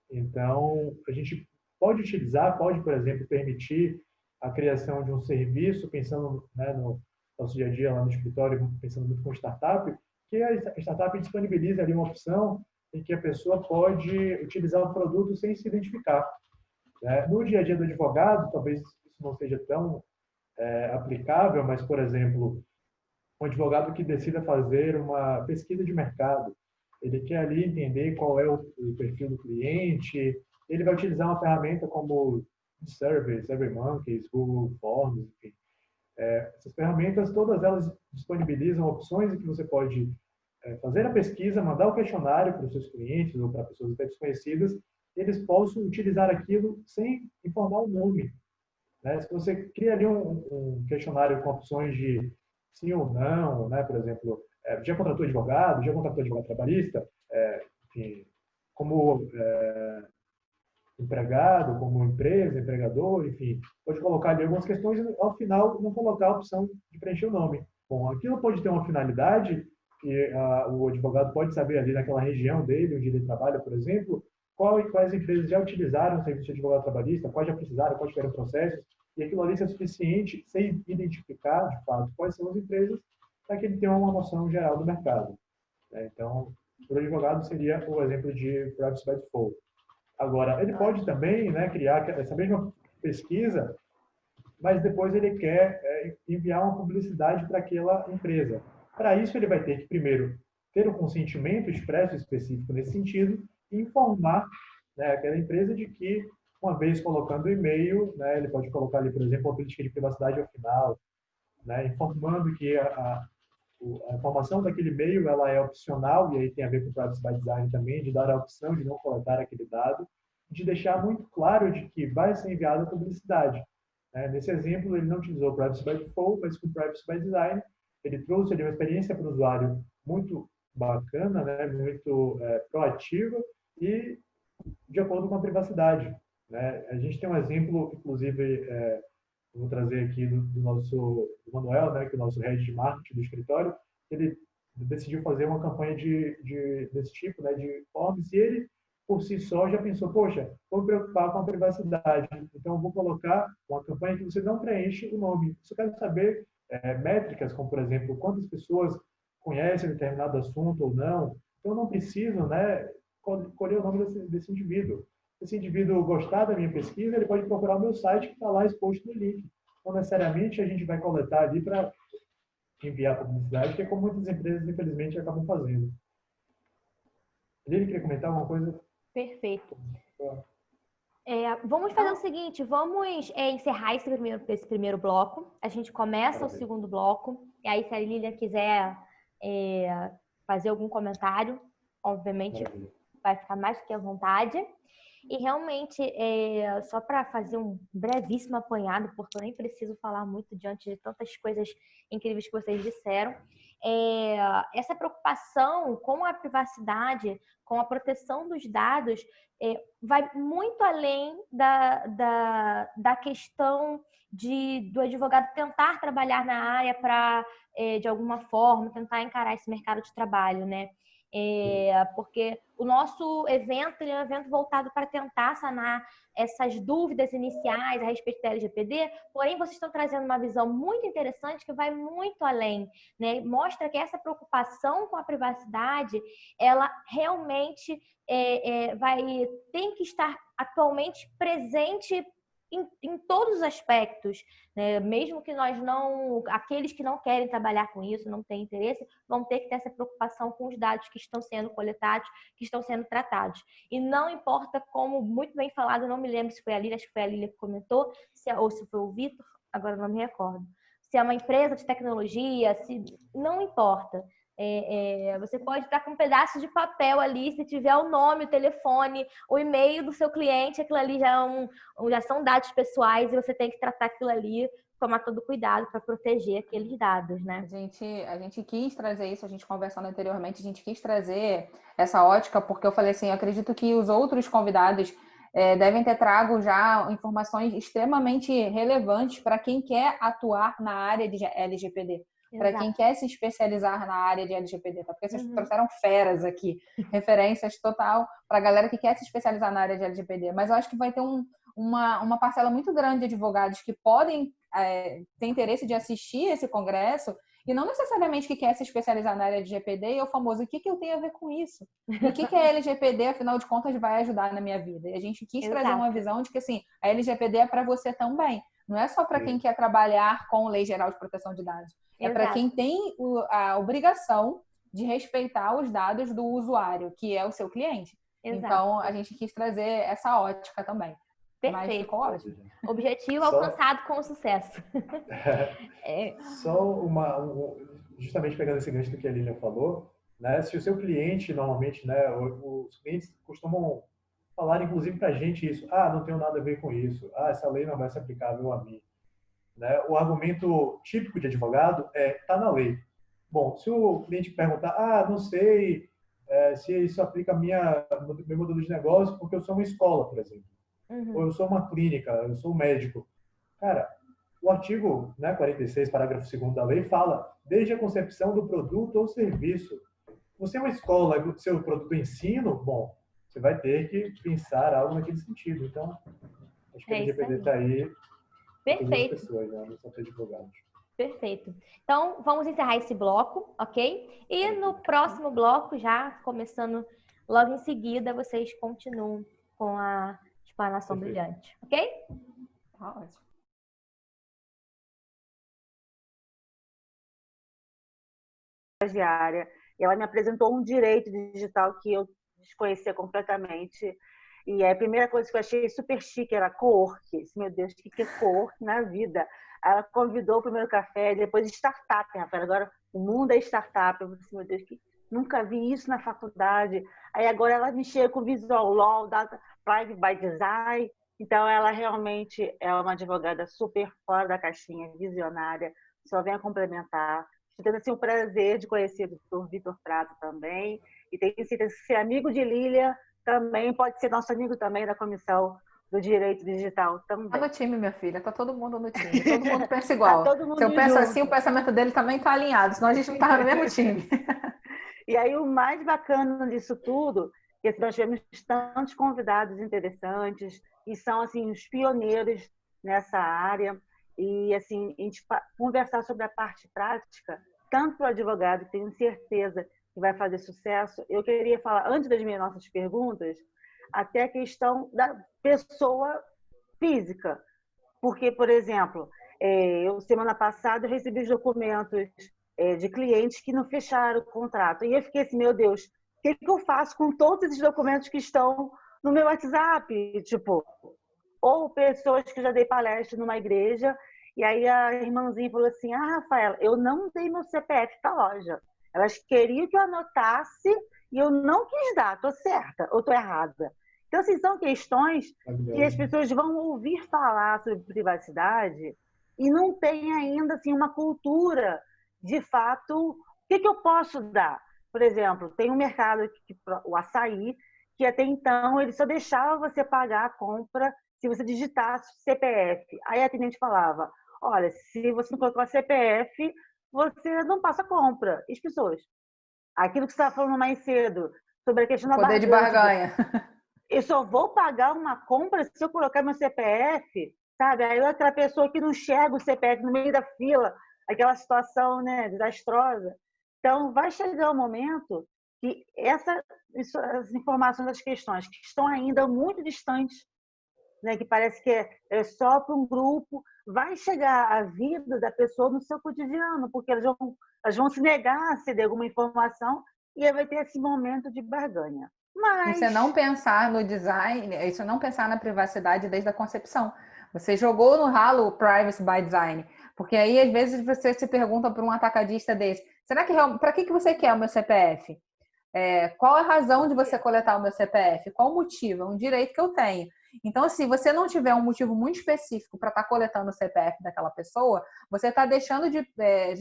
Então, a gente pode utilizar, pode, por exemplo, permitir a criação de um serviço, pensando, né, no nosso dia a dia lá no escritório, pensando muito com startup, que a startup disponibiliza ali uma opção em que a pessoa pode utilizar o produto sem se identificar. Né? No dia a dia do advogado, talvez isso não seja tão aplicável, mas, por exemplo, um advogado que decida fazer uma pesquisa de mercado, ele quer ali entender qual é o perfil do cliente, ele vai utilizar uma ferramenta como Survey, SurveyMonkey, Google Forms, enfim. Essas ferramentas, todas elas disponibilizam opções em que você pode fazer a pesquisa, mandar o questionário para os seus clientes ou para pessoas até desconhecidas, e eles possam utilizar aquilo sem informar o nome. Né? Se você cria ali um questionário com opções de sim ou não, né? Por exemplo, já contratou advogado trabalhista, enfim, como empregado, como empresa, empregador, enfim, pode colocar ali algumas questões e, ao final, não colocar a opção de preencher o nome. Bom, aquilo pode ter uma finalidade que o advogado pode saber ali naquela região dele, onde ele trabalha, por exemplo, quais empresas já utilizaram o serviço de advogado trabalhista, quais já precisaram, quais tiveram processos, e aquilo ali é suficiente, sem identificar, de fato, quais são as empresas, para que ele tenha uma noção geral do mercado. Então, o advogado seria o exemplo de Privacy by Default. Agora, ele pode também, né, criar essa mesma pesquisa, mas depois ele quer enviar uma publicidade para aquela empresa. Para isso, ele vai ter que, primeiro, ter um consentimento expresso específico nesse sentido e informar, né, aquela empresa de que, uma vez colocando o e-mail, né, ele pode colocar ali, por exemplo, uma política de privacidade ao final, né, informando que a informação daquele e-mail ela é opcional, e aí tem a ver com o Privacy by Design também, de dar a opção de não coletar aquele dado, de deixar muito claro de que vai ser enviada a publicidade. Nesse exemplo, ele não utilizou o Privacy by Default, mas com o Privacy by Design, ele trouxe ali uma experiência para o usuário muito bacana, né, muito proativa e de acordo com a privacidade. Né? A gente tem um exemplo, inclusive, vou trazer aqui do nosso Manuel, né, que é o nosso head de marketing do escritório, ele decidiu fazer uma campanha desse tipo, né, de forms, e ele, por si só, já pensou, poxa, vou me preocupar com a privacidade, então eu vou colocar uma campanha que você não preenche o nome. Se eu quero saber métricas, como, por exemplo, quantas pessoas conhecem determinado assunto ou não, então eu não preciso, né, colher o nome desse indivíduo. Se esse indivíduo gostar da minha pesquisa, ele pode procurar o meu site que está lá exposto no link. Não necessariamente a gente vai coletar ali para enviar publicidade, que é como muitas empresas, infelizmente, acabam fazendo. Ele queria comentar alguma coisa? Perfeito. Vamos fazer o seguinte, vamos encerrar esse primeiro bloco. A gente começa o segundo bloco. E aí, se a Lilian quiser fazer algum comentário, obviamente vai ficar mais do que à vontade. E realmente, só para fazer um brevíssimo apanhado, porque eu nem preciso falar muito diante de tantas coisas incríveis que vocês disseram, essa preocupação com a privacidade, com a proteção dos dados, vai muito além da questão do advogado tentar trabalhar na área para, de alguma forma, tentar encarar esse mercado de trabalho, né? Porque o nosso evento é um evento voltado para tentar sanar essas dúvidas iniciais a respeito da LGPD, porém vocês estão trazendo uma visão muito interessante que vai muito além, né? Mostra que essa preocupação com a privacidade, ela realmente tem que estar atualmente presente em todos os aspectos, né? Mesmo que aqueles que não querem trabalhar com isso, não têm interesse, vão ter que ter essa preocupação com os dados que estão sendo coletados, que estão sendo tratados. E não importa, como muito bem falado, não me lembro se foi a Lília, acho que foi a Lília que comentou, ou se foi o Vitor, agora não me recordo. Se é uma empresa de tecnologia, não importa. Você pode estar com um pedaço de papel ali, se tiver o nome, o telefone, o e-mail do seu cliente, aquilo ali já são dados pessoais e você tem que tratar aquilo ali, tomar todo cuidado para proteger aqueles dados, né? A gente quis trazer isso, a gente conversando anteriormente, a gente quis trazer essa ótica, porque eu falei assim, eu acredito que os outros convidados devem ter trago já informações extremamente relevantes para quem quer atuar na área de LGPD. Para quem quer se especializar na área de LGPD, tá? Porque vocês trouxeram feras aqui, referências total para a galera que quer se especializar na área de LGPD. Mas eu acho que vai ter uma parcela muito grande de advogados que podem ter interesse de assistir esse congresso e não necessariamente que quer se especializar na área de LGPD e é o famoso, o que eu tenho a ver com isso? E o que a LGPD, afinal de contas, vai ajudar na minha vida? E a gente quis trazer uma visão de que, assim, a LGPD é para você também. Não é só para quem quer trabalhar com Lei Geral de Proteção de Dados. É para quem tem a obrigação de respeitar os dados do usuário, que é o seu cliente. Exato. Então, a gente quis trazer essa ótica também. Perfeito. Mas ficou ótimo. Objetivo alcançado com sucesso. Só justamente pegando esse gancho do que a Lilian falou, né? Se o seu cliente, normalmente, né, os clientes costumam falar, inclusive, para a gente isso. Não tenho nada a ver com isso. Essa lei não vai ser aplicável a mim. Né? O argumento típico de advogado tá na lei. Bom, se o cliente perguntar, não sei se isso aplica meu modelo de negócio porque eu sou uma escola, por exemplo. Ou eu sou uma clínica, eu sou um médico. Cara, o artigo 46, parágrafo 2º da lei fala desde a concepção do produto ou serviço. Você é uma escola, seu produto é ensino, bom, você vai ter que pensar algo naquele sentido. Então, acho que a LGPD está aí. Perfeito. Pessoas, né? Não só advogados. Perfeito. Então, vamos encerrar esse bloco, ok? E no próximo bloco, já começando logo em seguida, vocês continuam com a explanação brilhante, ok? Ótimo. Estagiária, e ela me apresentou um direito digital que eu desconhecia completamente. E a primeira coisa que eu achei super chique era co-work. Meu Deus, o que é co-work na vida? Ela convidou o primeiro café, depois startup, Rafael. Agora o mundo é startup. Eu falei assim, meu Deus, nunca vi isso na faculdade. Aí agora ela me chega com Visual Law, Data Privacy by Design. Então ela realmente é uma advogada super fora da caixinha, visionária, só vem a complementar. Estou tendo assim, o prazer de conhecer o Dr. Vitor Prato também. E tenho certeza que ser amigo de Lília também pode ser nosso amigo também da Comissão do Direito Digital também. Tá no time, minha filha. Tá todo mundo no time. Todo mundo pensa igual. Tá todo mundo Se eu penso junto. assim, o pensamento dele também tá alinhado. Senão a gente não tava no mesmo time. E aí o mais bacana disso tudo é que nós tivemos tantos convidados interessantes e são assim os pioneiros nessa área. E assim, a gente conversar sobre a parte prática, tanto para o advogado, que tenho certeza que vai fazer sucesso. Eu queria falar, antes das minhas nossas perguntas, até a questão da pessoa física. Porque, por exemplo, semana passada eu recebi os documentos de clientes que não fecharam o contrato. E eu fiquei assim, meu Deus, o que eu faço com todos esses documentos que estão no meu WhatsApp? Tipo, ou pessoas que eu já dei palestra numa igreja, e aí a irmãzinha falou assim, Rafaela, eu não dei meu CPF para a loja. Elas queriam que eu anotasse e eu não quis dar. Tô certa ou tô errada? Então, assim, são questões que as pessoas vão ouvir falar sobre privacidade e não tem ainda assim, uma cultura, de fato, o que eu posso dar? Por exemplo, tem um mercado, o açaí, que até então ele só deixava você pagar a compra se você digitasse CPF. Aí a atendente falava, olha, se você não colocar CPF, você não passa a compra. E as pessoas, aquilo que você estava falando mais cedo, sobre a questão da Poder de barganha. Eu só vou pagar uma compra se eu colocar meu CPF, sabe? Aí outra pessoa que não enxerga o CPF no meio da fila, aquela situação, né, desastrosa. Então, vai chegar um momento que as informações das questões que estão ainda muito distantes, né, que parece que é só para um grupo, vai chegar a vida da pessoa no seu cotidiano, porque elas vão se negar a ceder alguma informação e aí vai ter esse momento de barganha. Mas... Isso é não pensar no design, isso é não pensar na privacidade desde a concepção. Você jogou no ralo o privacy by design, porque aí às vezes você se pergunta para um atacadista desse, será que para que você quer o meu CPF? Qual a razão de você coletar o meu CPF? Qual o motivo? É um direito que eu tenho. Então, se você não tiver um motivo muito específico para estar coletando o CPF daquela pessoa, você está deixando de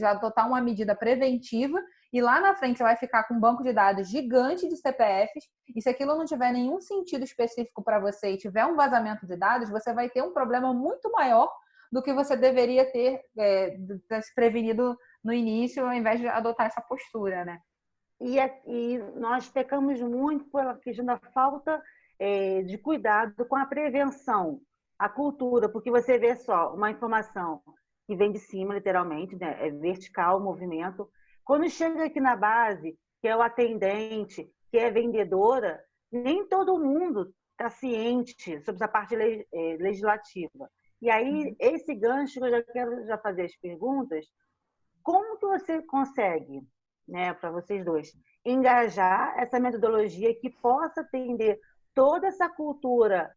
adotar uma medida preventiva e lá na frente você vai ficar com um banco de dados gigante de CPFs e se aquilo não tiver nenhum sentido específico para você e tiver um vazamento de dados, você vai ter um problema muito maior do que você deveria ter se prevenido no início ao invés de adotar essa postura, né? E nós pecamos muito pela questão da falta de cuidado com a prevenção, a cultura, porque você vê só uma informação que vem de cima, literalmente, né? É vertical o movimento. Quando chega aqui na base, que é o atendente, que é vendedora, nem todo mundo está ciente sobre essa parte legislativa. E aí, esse gancho, eu já quero fazer as perguntas, como que você consegue, né, para vocês dois, engajar essa metodologia que possa atender toda essa cultura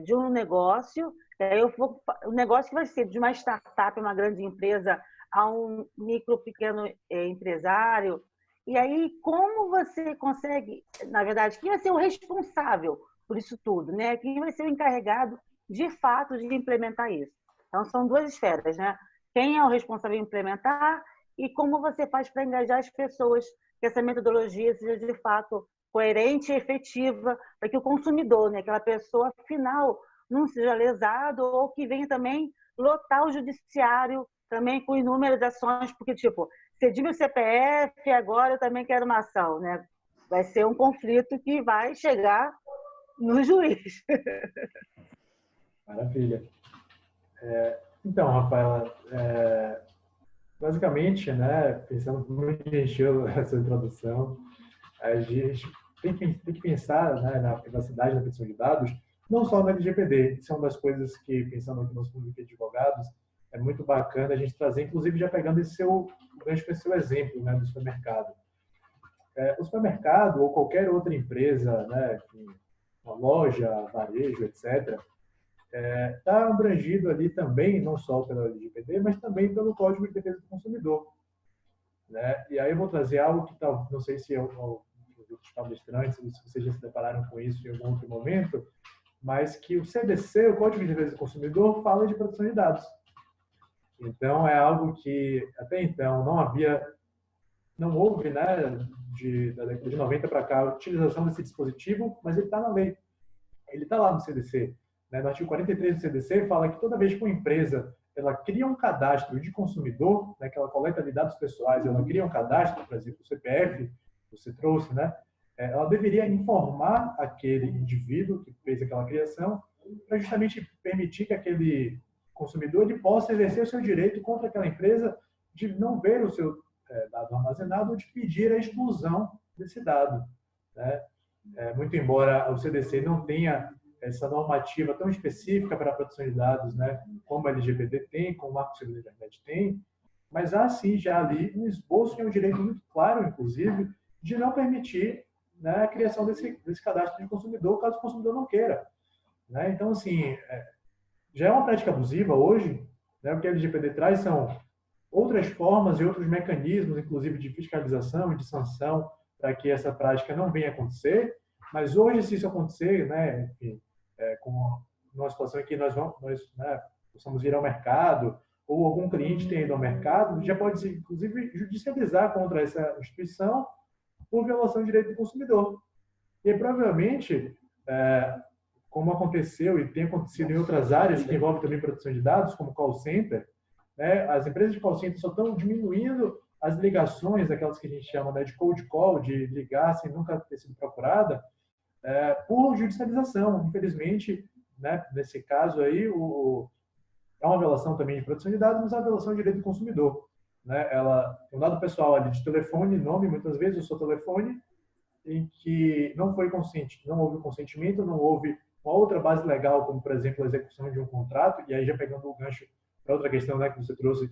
de um negócio, um negócio que vai ser de uma startup, uma grande empresa, a um micro, pequeno empresário. E aí, como você consegue, na verdade, quem vai ser o responsável por isso tudo, né? Quem vai ser o encarregado, de fato, de implementar isso? Então, são duas esferas, né? Quem é o responsável em implementar e como você faz para engajar as pessoas, que essa metodologia seja de fato coerente e efetiva, para que o consumidor, né, aquela pessoa final, não seja lesado ou que venha também lotar o judiciário também com inúmeras ações, porque, tipo, cedi meu CPF, agora eu também quero uma ação, né? Vai ser um conflito que vai chegar no juiz. Maravilha. Então, Rafaela, basicamente, né, pensando muito em encher essa introdução, a gente tem que pensar, né, na privacidade da proteção de dados, não só na LGPD. Isso é uma das coisas que, pensando aqui no nosso público de advogados, é muito bacana a gente trazer, inclusive já pegando esse seu exemplo, né, do supermercado. O supermercado ou qualquer outra empresa, né, uma loja, varejo, etc., está abrangido ali também, não só pela LGPD, mas também pelo Código de Defesa do Consumidor. Né? E aí eu vou trazer algo que não sei se os palestrantes, se vocês já se depararam com isso em algum outro momento, mas que o CDC, o Código de Defesa do Consumidor, fala de proteção de dados. Então, é algo que até então não houve, né, da década de 90 para cá, a utilização desse dispositivo, mas ele está na lei. Ele está lá no CDC. Né? No artigo 43 do CDC fala que toda vez que uma empresa ela cria um cadastro de consumidor, né, que ela coleta de dados pessoais, ela cria um cadastro, por exemplo, o CPF, que você trouxe, né, ela deveria informar aquele indivíduo que fez aquela criação para justamente permitir que aquele consumidor ele possa exercer o seu direito contra aquela empresa de não ver o seu dado armazenado ou de pedir a exclusão desse dado. Né? Muito embora o CDC não tenha essa normativa tão específica para a proteção de dados, né, como a LGPD tem, como o Marco Civil da Internet tem, mas há sim já ali um esboço de um direito muito claro, inclusive, de não permitir, né, a criação desse cadastro de consumidor, caso o consumidor não queira. Né? Então, assim, já é uma prática abusiva hoje, né? O que a LGPD traz são outras formas e outros mecanismos, inclusive de fiscalização e de sanção, para que essa prática não venha a acontecer. Mas hoje, se isso acontecer, né, enfim, com uma situação em que nós né, possamos ir ao mercado, ou algum cliente tenha ido ao mercado, já pode, inclusive, judicializar contra essa instituição por violação de direito do consumidor. E provavelmente, como aconteceu e tem acontecido em outras áreas que envolvem também proteção de dados, como call center, né, as empresas de call center só estão diminuindo as ligações, aquelas que a gente chama, né, de cold call, de ligar sem nunca ter sido procurada, por judicialização. Infelizmente, né, nesse caso aí, é uma violação também de proteção de dados, mas é uma violação de direito do consumidor. Né? Ela tem um dado pessoal ali de telefone, nome, muitas vezes o seu telefone, em que não foi consciente, não houve consentimento, não houve uma outra base legal, como, por exemplo, a execução de um contrato, e aí já pegando o gancho para outra questão, né, que você trouxe,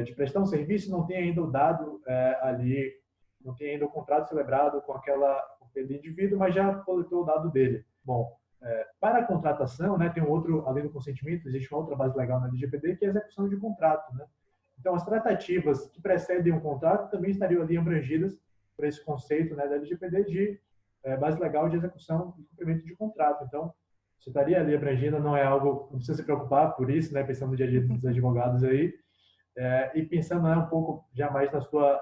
de prestar um serviço, não tem ainda o dado ali, não tem ainda o contrato celebrado com aquele indivíduo, mas já coletou o dado dele. Bom, para a contratação, né, tem um outro, além do consentimento, existe uma outra base legal na LGPD, que é a execução de contrato. Né? Então, as tratativas que precedem um contrato também estariam ali abrangidas por esse conceito, né, da LGPD de base legal de execução e cumprimento de contrato. Então, você estaria ali abrangendo, não é algo, não precisa se preocupar por isso, né, pensando no dia a dia dos advogados aí, e pensando, né, um pouco já mais na sua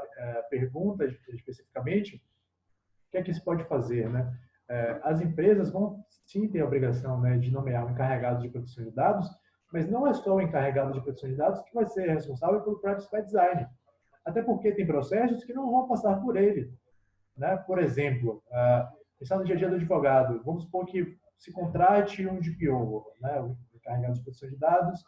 pergunta especificamente, o que é que se pode fazer, né? As empresas vão sim ter a obrigação, né, de nomear um encarregado de proteção de dados, mas não é só o encarregado de proteção de dados que vai ser responsável pelo Privacy by Design. Até porque tem processos que não vão passar por ele. Né? Por exemplo, pensar no dia a dia do advogado, vamos supor que se contrate um DPO, né, o encarregado de proteção de dados,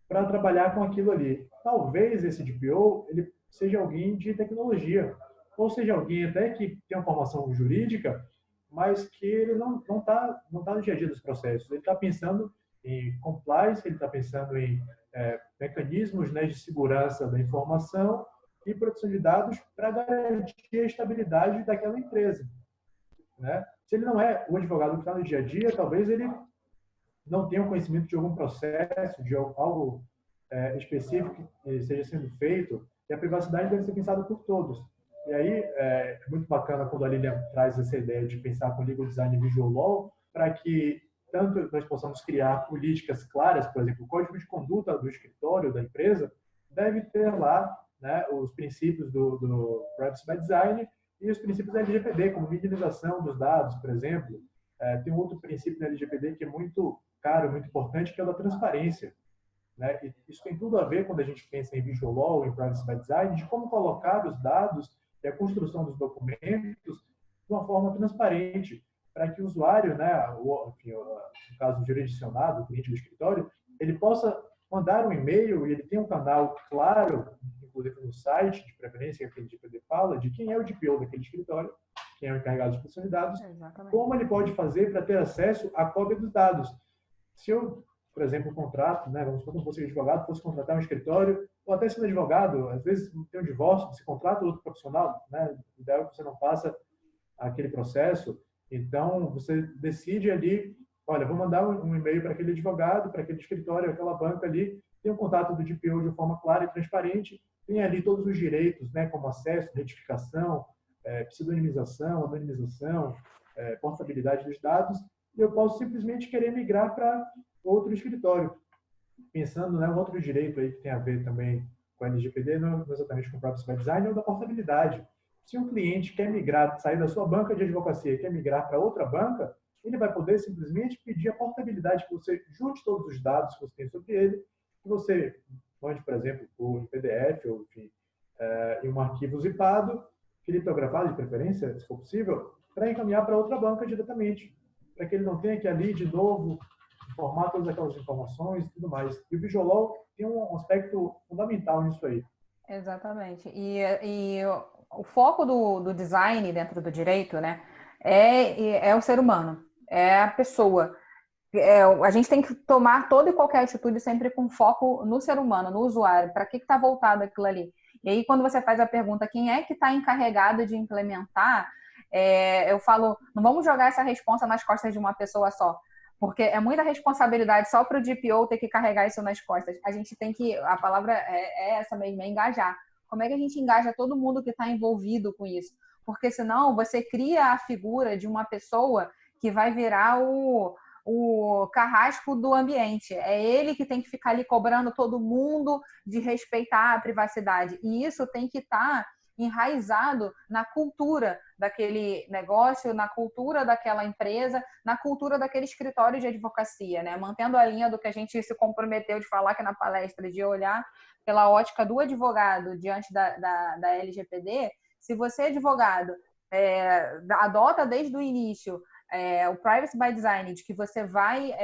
para trabalhar com aquilo ali. Talvez esse DPO ele seja alguém de tecnologia, ou seja alguém até que tem uma formação jurídica, mas que ele não tá no dia a dia dos processos. Ele está pensando em compliance, ele está pensando em mecanismos, né, de segurança da informação e proteção de dados para garantir a estabilidade daquela empresa. Né? Se ele não é o advogado que está no dia a dia, talvez ele não tenha um conhecimento de algum processo, de algo específico que esteja sendo feito, e a privacidade deve ser pensada por todos. E aí é muito bacana quando a Lilian traz essa ideia de pensar com legal design e visual law, para que tanto nós possamos criar políticas claras, por exemplo, o código de conduta do escritório, da empresa, deve ter lá, né, os princípios do Privacy by Design e os princípios da LGPD, como minimização dos dados, por exemplo. Tem um outro princípio da LGPD que é muito caro, muito importante, que é o da transparência. Né? E isso tem tudo a ver quando a gente pensa em visual law, em privacy by design, de como colocar os dados e a construção dos documentos de uma forma transparente, para que o usuário, né, enfim, no caso jurisdicionado, o cliente do escritório, ele possa mandar um e-mail e ele tem um canal claro, inclusive no site, de preferência que a LGPD fala, de quem é o DPO daquele escritório, quem é o encarregado de proteção de dados, como ele pode fazer para ter acesso à cópia dos dados. Se eu, por exemplo, contrato, né, vamos supor que eu fosse advogado, fosse contratar um escritório, ou até sendo advogado, às vezes tem um divórcio, você contrata outro profissional, né, o ideal é que você não faça aquele processo, então você decide ali, olha, vou mandar um e-mail para aquele advogado, para aquele escritório, aquela banca ali, tem um contato do DPO de forma clara e transparente, tem ali todos os direitos, né, como acesso, retificação, pseudonimização, anonimização, portabilidade dos dados, e eu posso simplesmente querer migrar para outro escritório, pensando, né, um outro direito aí que tem a ver também com a LGPD, não exatamente com o Privacy by Design, é o da portabilidade. Se um cliente quer migrar, sair da sua banca de advocacia e quer migrar para outra banca, ele vai poder simplesmente pedir a portabilidade, que você junte todos os dados que você tem sobre ele, que você mande, por exemplo, por PDF ou enfim, em um arquivo zipado, criptografado de preferência, se for possível, para encaminhar para outra banca diretamente, para que ele não tenha que ali de novo informar todas aquelas informações e tudo mais. E o Visual Law tem um aspecto fundamental nisso aí. Exatamente. E o foco do design dentro do direito, né, é o ser humano, é a pessoa. a gente tem que tomar toda e qualquer atitude sempre com foco no ser humano, no usuário. Para que está voltado aquilo ali? E aí, quando você faz a pergunta, quem é que está encarregado de implementar, eu falo, não vamos jogar essa responsa nas costas de uma pessoa só, porque é muita responsabilidade só para o DPO ter que carregar isso nas costas. A gente tem que, a palavra é essa mesmo, é engajar. Como é que a gente engaja todo mundo que está envolvido com isso? Porque senão você cria a figura de uma pessoa que vai virar o carrasco do ambiente. É ele que tem que ficar ali cobrando todo mundo de respeitar a privacidade. E isso tem que estar enraizado na cultura daquele negócio, na cultura daquela empresa, na cultura daquele escritório de advocacia, né? Mantendo a linha do que a gente se comprometeu de falar aqui na palestra, de olhar pela ótica do advogado diante da LGPD. Se você, advogado, adota desde o início o privacy by design, de que você vai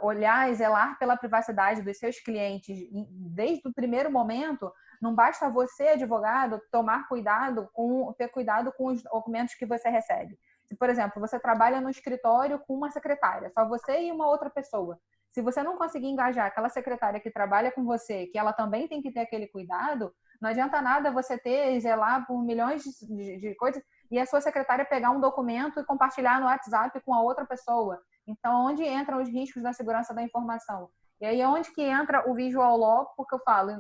olhar e zelar pela privacidade dos seus clientes desde o primeiro momento, não basta você, advogado, ter cuidado com os documentos que você recebe. Se, por exemplo, você trabalha no escritório com uma secretária, só você e uma outra pessoa. Se você não conseguir engajar aquela secretária que trabalha com você, que ela também tem que ter aquele cuidado, não adianta nada você zelar por milhões de coisas e a sua secretária pegar um documento e compartilhar no WhatsApp com a outra pessoa. Então, onde entram os riscos da segurança da informação? E aí é onde que entra o visual law, porque eu falo,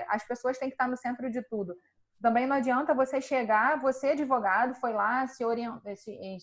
as pessoas têm que estar no centro de tudo. Também não adianta você chegar, você advogado, foi lá, se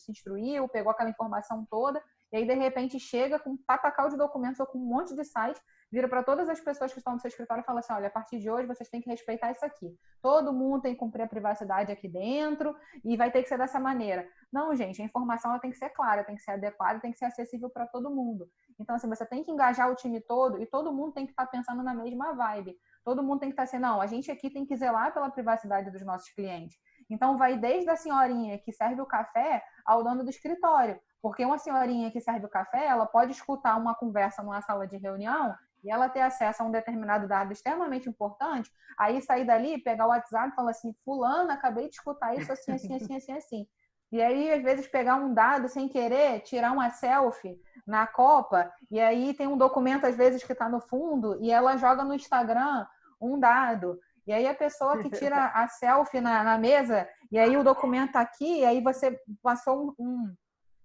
instruiu, pegou aquela informação toda, e aí de repente chega com um patacal de documentos ou com um monte de sites, vira para todas as pessoas que estão no seu escritório e fala assim, olha, a partir de hoje vocês têm que respeitar isso aqui. Todo mundo tem que cumprir a privacidade aqui dentro e vai ter que ser dessa maneira. Não, gente, a informação ela tem que ser clara, tem que ser adequada, tem que ser acessível para todo mundo. Então, assim, você tem que engajar o time todo e todo mundo tem que estar pensando na mesma vibe. Todo mundo tem que estar assim, não, a gente aqui tem que zelar pela privacidade dos nossos clientes. Então, vai desde a senhorinha que serve o café ao dono do escritório. Porque uma senhorinha que serve o café, ela pode escutar uma conversa numa sala de reunião e ela ter acesso a um determinado dado extremamente importante, aí sair dali, pegar o WhatsApp e falar assim, fulano, acabei de escutar isso assim, assim, assim, assim, assim. E aí, às vezes, pegar um dado sem querer, tirar uma selfie na Copa, e aí tem um documento, às vezes, que está no fundo, e ela joga no Instagram um dado. E aí a pessoa que tira a selfie na mesa, e aí o documento está aqui, e aí você passou um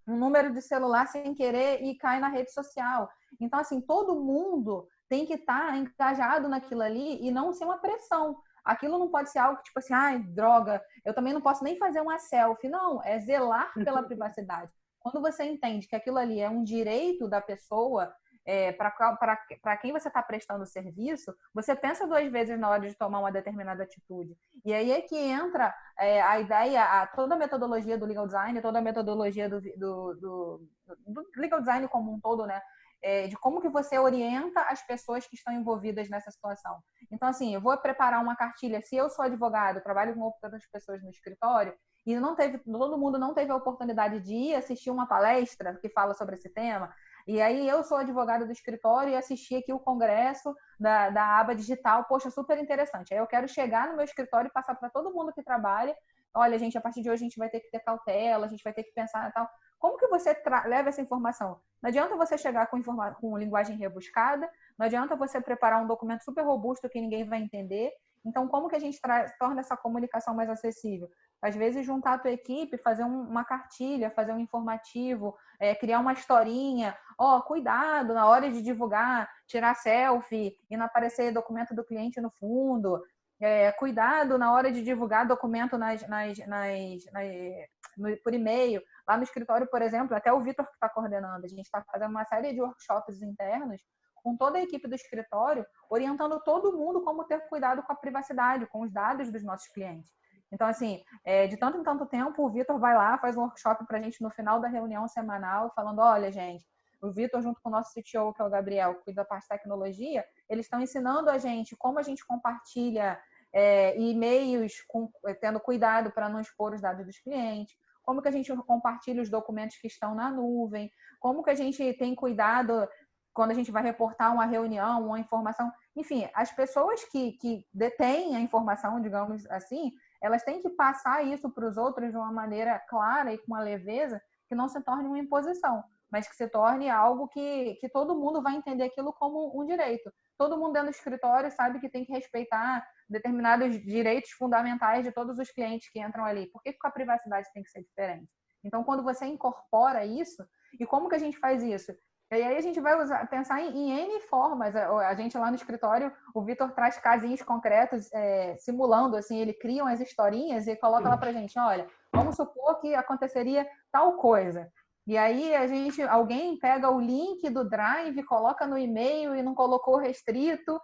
número de celular sem querer e cai na rede social. Então, assim, todo mundo tem que estar engajado naquilo ali e não ser uma pressão. Aquilo não pode ser algo que, tipo assim, ai, droga, eu também não posso nem fazer uma selfie. Não, é zelar pela privacidade. Quando você entende que aquilo ali é um direito da pessoa, para quem você está prestando serviço, você pensa duas vezes na hora de tomar uma determinada atitude. E aí é que entra a ideia, toda a metodologia do legal design, toda a metodologia do legal design como um todo, né? De como que você orienta as pessoas que estão envolvidas nessa situação. Então, assim, eu vou preparar uma cartilha. Se eu sou advogado, trabalho com outras pessoas no escritório, e todo mundo não teve a oportunidade de ir assistir uma palestra que fala sobre esse tema, e aí eu sou advogada do escritório e assisti aqui o congresso da aba digital, poxa, super interessante. Aí eu quero chegar no meu escritório e passar para todo mundo que trabalha, olha, gente, a partir de hoje a gente vai ter que ter cautela, a gente vai ter que pensar e tal. Como que você leva essa informação? Não adianta você chegar com linguagem rebuscada, não adianta você preparar um documento super robusto que ninguém vai entender. Então, como que a gente torna essa comunicação mais acessível? Às vezes, juntar a tua equipe, fazer uma cartilha, fazer um informativo, criar uma historinha. Cuidado na hora de divulgar, tirar selfie e não aparecer documento do cliente no fundo. Cuidado na hora de divulgar documento por e-mail. Lá no escritório, por exemplo, até o Vitor que está coordenando, a gente está fazendo uma série de workshops internos com toda a equipe do escritório, orientando todo mundo como ter cuidado com a privacidade, com os dados dos nossos clientes. Então, assim, de tanto em tanto tempo, o Vitor vai lá, faz um workshop para a gente no final da reunião semanal, falando, olha, gente, o Vitor, junto com o nosso CTO, que é o Gabriel, que cuida da parte de tecnologia, eles estão ensinando a gente como a gente compartilha e-mails, tendo cuidado para não expor os dados dos clientes, como que a gente compartilha os documentos que estão na nuvem, como que a gente tem cuidado quando a gente vai reportar uma reunião, uma informação. Enfim, as pessoas que detêm a informação, digamos assim, elas têm que passar isso para os outros de uma maneira clara e com uma leveza que não se torne uma imposição. mas que se torne algo que todo mundo vai entender aquilo como um direito. Todo mundo dentro do escritório sabe que tem que respeitar determinados direitos fundamentais de todos os clientes que entram ali. Por que a privacidade tem que ser diferente? Então, quando você incorpora isso, e como que a gente faz isso? E aí a gente vai pensar em N formas. A gente lá no escritório, o Vitor traz casinhos concretos, simulando, assim, ele cria umas historinhas e coloca lá pra gente, olha, vamos supor que aconteceria tal coisa. E aí alguém pega o link do Drive, coloca no e-mail e não colocou restrito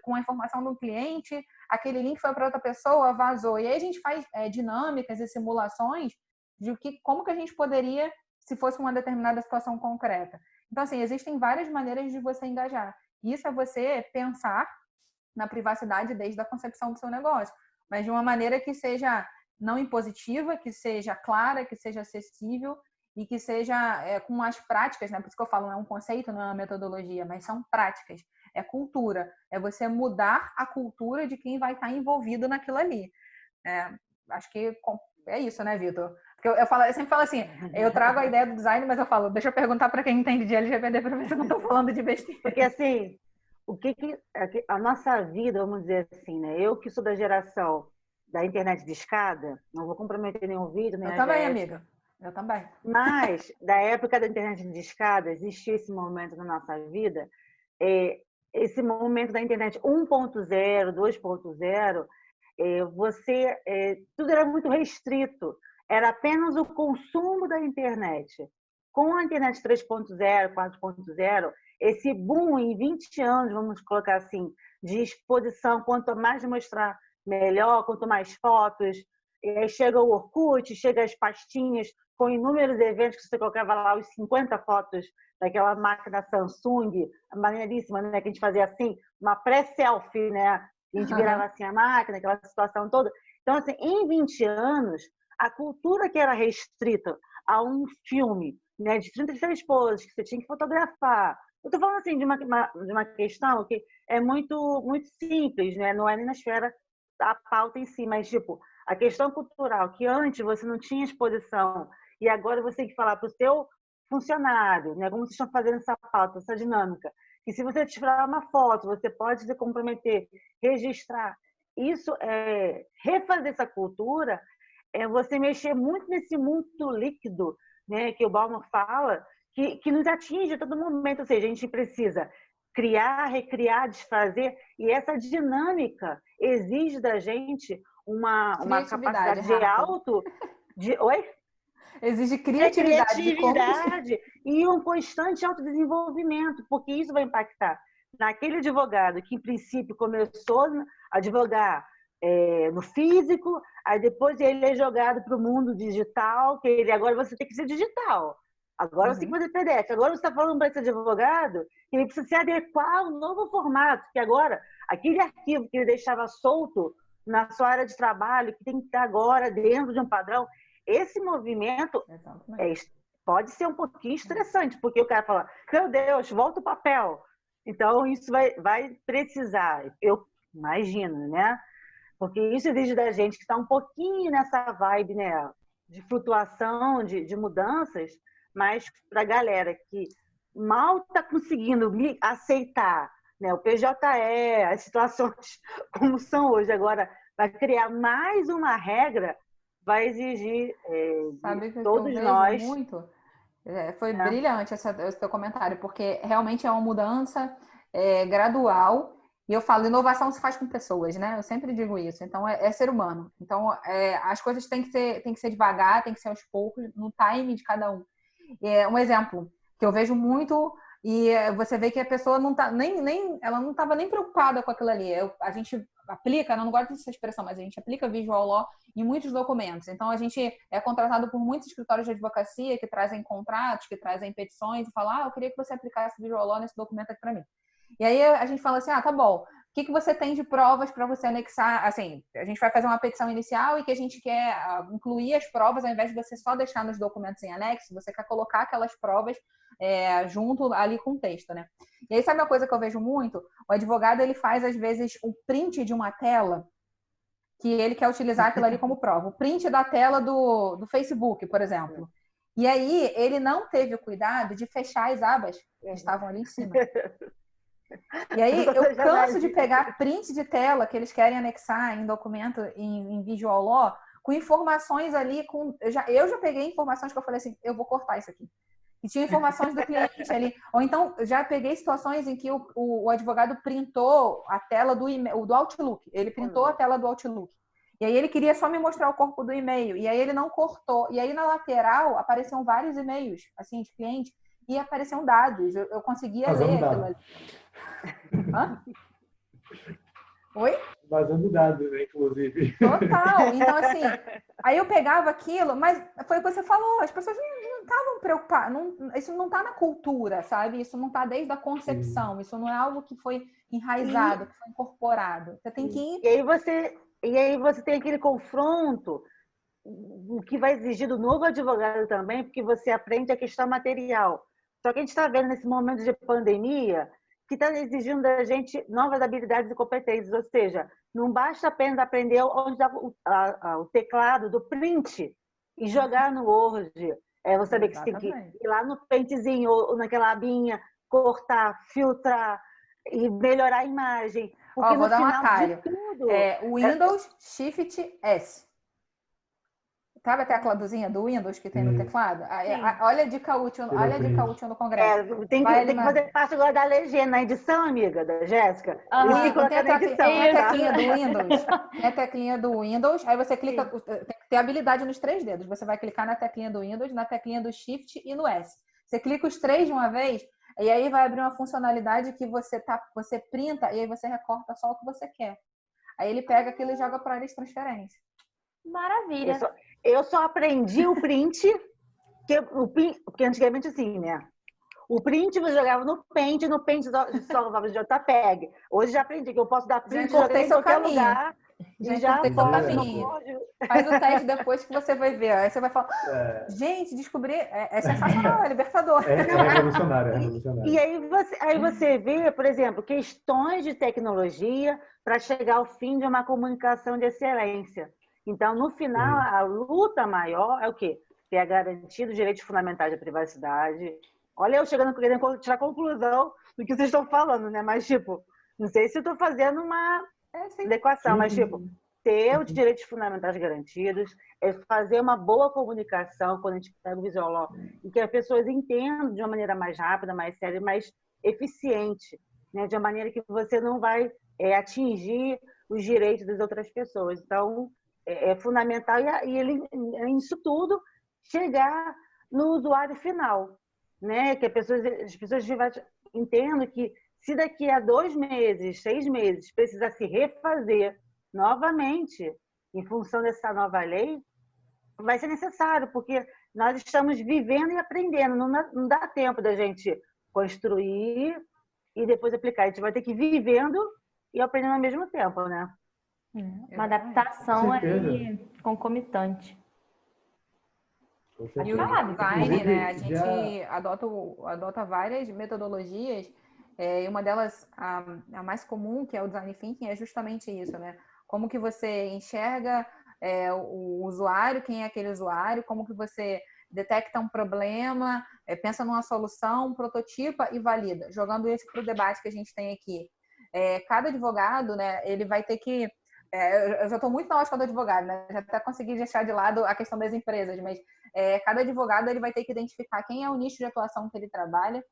com a informação do cliente, aquele link foi para outra pessoa, vazou. E aí a gente faz dinâmicas e simulações de como que a gente poderia, se fosse uma determinada situação concreta. Então, assim, existem várias maneiras de você engajar. Isso é você pensar na privacidade desde a concepção do seu negócio, mas de uma maneira que seja não impositiva, que seja clara, que seja acessível e que seja com as práticas, né? Por isso que eu falo, não é um conceito, não é uma metodologia, mas são práticas. É cultura. É você mudar a cultura de quem vai estar envolvido naquilo ali. Acho que é isso, né, Vitor? Porque eu sempre falo assim, eu trago a ideia do design, mas eu falo, deixa eu perguntar para quem entende de LGPD para ver se eu não estou falando de besteira. Porque, assim, a nossa vida, vamos dizer assim, né? Eu que sou da geração da internet de escada, não vou comprometer nenhum vídeo, nem eu também, amiga. Eu também. Mas, da época da internet de escada, existia esse momento na nossa vida, esse momento da internet 1.0, 2.0, tudo era muito restrito, era apenas o consumo da internet. Com a internet 3.0, 4.0, esse boom em 20 anos, vamos colocar assim, de exposição, quanto mais mostrar, melhor, quanto mais fotos, e aí chega o Orkut, chega as pastinhas com inúmeros eventos que você colocava lá os 50 fotos daquela máquina Samsung, maneiríssima, né? Que a gente fazia assim, uma pré-selfie, né? A gente virava assim a máquina, aquela situação toda. Então, assim, em 20 anos, a cultura que era restrita a um filme, né, de 36 poses que você tinha que fotografar. Eu estou falando assim de uma questão que é muito, muito simples, né? Não é nem na esfera da pauta em si, mas tipo, a questão cultural, que antes você não tinha exposição e agora você tem que falar para o seu funcionário, né? Como vocês estão fazendo essa pauta, essa dinâmica, que se você tirar uma foto, você pode se comprometer, registrar. Isso refazer essa cultura, é você mexer muito nesse mundo líquido, né? Que o Bauman fala, que nos atinge a todo momento. Ou seja, a gente precisa criar, recriar, desfazer, e essa dinâmica exige da gente uma capacidade Oi? Exige criatividade e um constante autodesenvolvimento, porque isso vai impactar naquele advogado que, em princípio, começou a advogar no físico, aí depois ele é jogado para o mundo digital, que agora você tem que ser digital. Agora você tem que fazer PDF. Agora você está falando para esse advogado que ele precisa se adequar ao novo formato, que agora, aquele arquivo que ele deixava solto na sua área de trabalho, que tem que estar agora dentro de um padrão, esse movimento pode ser um pouquinho estressante, porque o cara fala, meu Deus, volta o papel. Então, isso vai precisar, eu imagino, né? Porque isso exige da gente que está um pouquinho nessa vibe, né, de flutuação, de mudanças, mas para a galera que mal está conseguindo aceitar, né, o PJE, as situações como são hoje, agora vai criar mais uma regra, vai exigir Sabe que todos eu nós. Vejo muito? Foi brilhante esse teu comentário, porque realmente é uma mudança gradual. E eu falo, inovação se faz com pessoas, né? Eu sempre digo isso. Então, é ser humano. Então, as coisas têm que ser devagar, tem que ser aos poucos, no time de cada um. Um exemplo que eu vejo muito, e você vê que a pessoa não tá ela não estava nem preocupada com aquilo ali. A gente aplica, não gosto dessa expressão, mas a gente aplica visual law em muitos documentos. Então, a gente é contratado por muitos escritórios de advocacia que trazem contratos, que trazem petições e falam, eu queria que você aplicasse visual law nesse documento aqui para mim. E aí a gente fala assim, tá bom, o que você tem de provas para você anexar? Assim, a gente vai fazer uma petição inicial e que a gente quer incluir as provas, ao invés de você só deixar nos documentos em anexo, você quer colocar aquelas provas junto ali com o texto, né? E aí, sabe uma coisa que eu vejo muito? O advogado, ele faz, às vezes, um print de uma tela que ele quer utilizar aquilo ali como prova. O print da tela do Facebook, por exemplo. E aí, ele não teve o cuidado de fechar as abas que estavam ali em cima. E aí, eu canso de pegar print de tela que eles querem anexar em documento, em Visual Law, com informações ali, eu já peguei informações que eu falei assim, eu vou cortar isso aqui. E tinha informações do cliente ali. Ou então, já peguei situações em que o advogado printou a tela do Outlook. Ele printou a tela do Outlook. E aí ele queria só me mostrar o corpo do e-mail. E aí ele não cortou. E aí na lateral apareciam vários e-mails, assim, de cliente. E apareciam dados. Eu conseguia ler aquilo ali. Hã? Oi? Vazando dados, né, inclusive. Total. Então, assim, aí eu pegava aquilo, mas foi o que você falou, as pessoas não estavam preocupadas, isso não está na cultura, sabe? Isso não está desde a concepção, isso não é algo que foi enraizado, que foi incorporado. Você tem que ir... E aí você tem aquele confronto, o que vai exigir do novo advogado também, porque você aprende a questão material. Só que a gente está vendo nesse momento de pandemia que está exigindo da gente novas habilidades e competências, ou seja, não basta apenas aprender onde dá o teclado do print e jogar no Word. Você saber que você tem que ir lá no Paintzinho ou naquela abinha, cortar, filtrar e melhorar a imagem. Porque vou dar um atalho. Tudo, Windows Shift S. Sabe a tecladozinha do Windows que tem no teclado? Olha a dica útil, no Congresso. Tem que fazer parte agora da legenda, na edição, amiga, da Jéssica. Tem a teclinha do Windows. Tem a teclinha do Windows, aí você clica, tem que ter habilidade nos 3 dedos. Você vai clicar na teclinha do Windows, na teclinha do Shift e no S. Você clica os 3 de uma vez, e aí vai abrir uma funcionalidade que você printa e aí você recorta só o que você quer. Aí ele pega aquilo e joga para a área de transferência. Maravilha. Eu só aprendi o print, porque antigamente assim, né? O print você jogava no Paint salvava de JPEG. Hoje já aprendi que eu posso dar print em qualquer lugar. Já faz o teste depois que você vai ver. Aí você vai falar, gente, descobri, é sensacional, é libertador. É revolucionário, é revolucionário. E aí você vê, por exemplo, questões de tecnologia para chegar ao fim de uma comunicação de excelência. Então, no final, a luta maior é o quê? Ter garantido os direitos fundamentais da privacidade. Olha, eu querendo tirar conclusão do que vocês estão falando, né? Mas, não sei se eu estou fazendo uma adequação, mas, ter os direitos fundamentais garantidos, fazer uma boa comunicação quando a gente pega o Visual Law, e que as pessoas entendam de uma maneira mais rápida, mais séria, mais eficiente, né? De uma maneira que você não vai atingir os direitos das outras pessoas. Então, é fundamental e ele, isso tudo, chegar no usuário final, né? Que as pessoas entendam que se daqui a 2 meses, 6 meses, precisar se refazer novamente em função dessa nova lei, vai ser necessário, porque nós estamos vivendo e aprendendo, não dá tempo da gente construir e depois aplicar. A gente vai ter que ir vivendo e aprendendo ao mesmo tempo, né? Uma adaptação aí concomitante. E o design, né? A gente adota várias metodologias, e uma delas, a mais comum, que é o design thinking, é justamente isso, né? Como que você enxerga o usuário, quem é aquele usuário, como que você detecta um problema, pensa numa solução, prototipa e valida, jogando isso para o debate que a gente tem aqui. Cada advogado, né, ele vai ter que... eu já estou muito na ótica do advogado, né? Já até consegui deixar de lado a questão das empresas, mas cada advogado ele vai ter que identificar quem é o nicho de atuação que ele trabalha,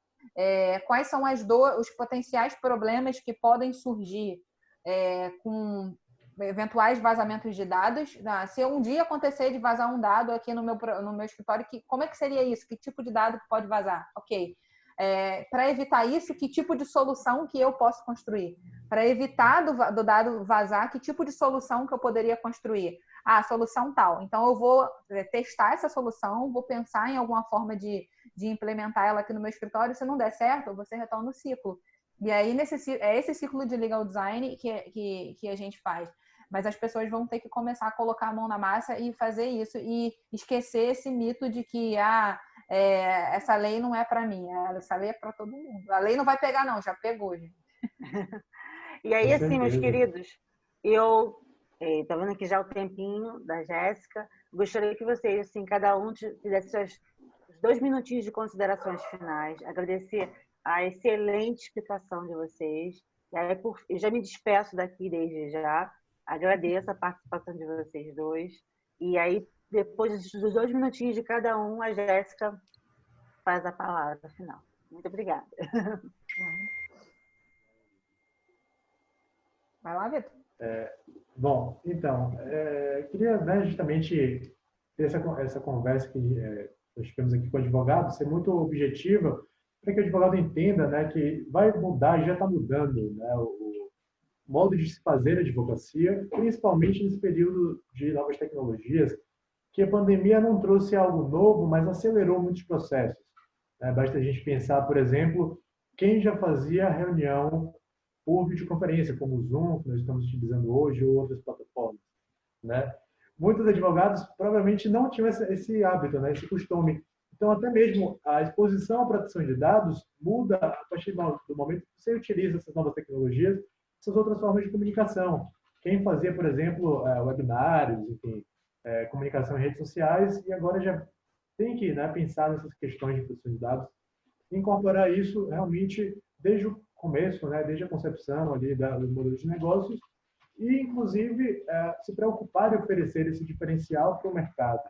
quais são os potenciais problemas que podem surgir com eventuais vazamentos de dados. Se um dia acontecer de vazar um dado aqui no meu escritório, como é que seria isso? Que tipo de dado que pode vazar? Ok. Para evitar isso, que tipo de solução que eu posso construir? Para evitar do dado vazar, que tipo de solução que eu poderia construir? Solução tal. Então, eu vou testar essa solução, vou pensar em alguma forma de implementar ela aqui no meu escritório. Se não der certo, você retorna o ciclo. E aí, é esse ciclo de legal design que a gente faz. Mas as pessoas vão ter que começar a colocar a mão na massa e fazer isso. E esquecer esse mito de que essa lei não é para mim, essa lei é para todo mundo. A lei não vai pegar, não, já pegou, gente. E aí, assim, meus queridos, eu tô vendo aqui já o tempinho da Jéssica. Gostaria que vocês, assim, cada um fizesse suas 2 minutinhos de considerações finais, agradecer a excelente explicação de vocês. E aí, eu já me despeço daqui desde já. Agradeço a participação de vocês dois. E aí, depois dos 2 minutinhos de cada um, a Jéssica faz a palavra final. Muito obrigada. Vai lá, Vitor. Bom, então, queria, né, justamente ter essa conversa que nós tivemos aqui com o advogado, ser muito objetiva, para que o advogado entenda, né, que vai mudar, já está mudando, né, o modo de se fazer advocacia, principalmente nesse período de novas tecnologias, que a pandemia não trouxe algo novo, mas acelerou muitos processos. Basta a gente pensar, por exemplo, quem já fazia reunião por videoconferência, como o Zoom, que nós estamos utilizando hoje, ou outras plataformas, né? Muitos advogados provavelmente não tinham esse hábito, né, esse costume. Então, até mesmo a exposição à proteção de dados muda a partir do momento que você utiliza essas novas tecnologias, essas outras formas de comunicação. Quem fazia, por exemplo, webinários, enfim, comunicação em redes sociais, e agora já tem que, né, pensar nessas questões de proteção de dados, e incorporar isso realmente desde o começo, né, desde a concepção ali do modelo de negócios, e, inclusive, se preocupar em oferecer esse diferencial para o mercado.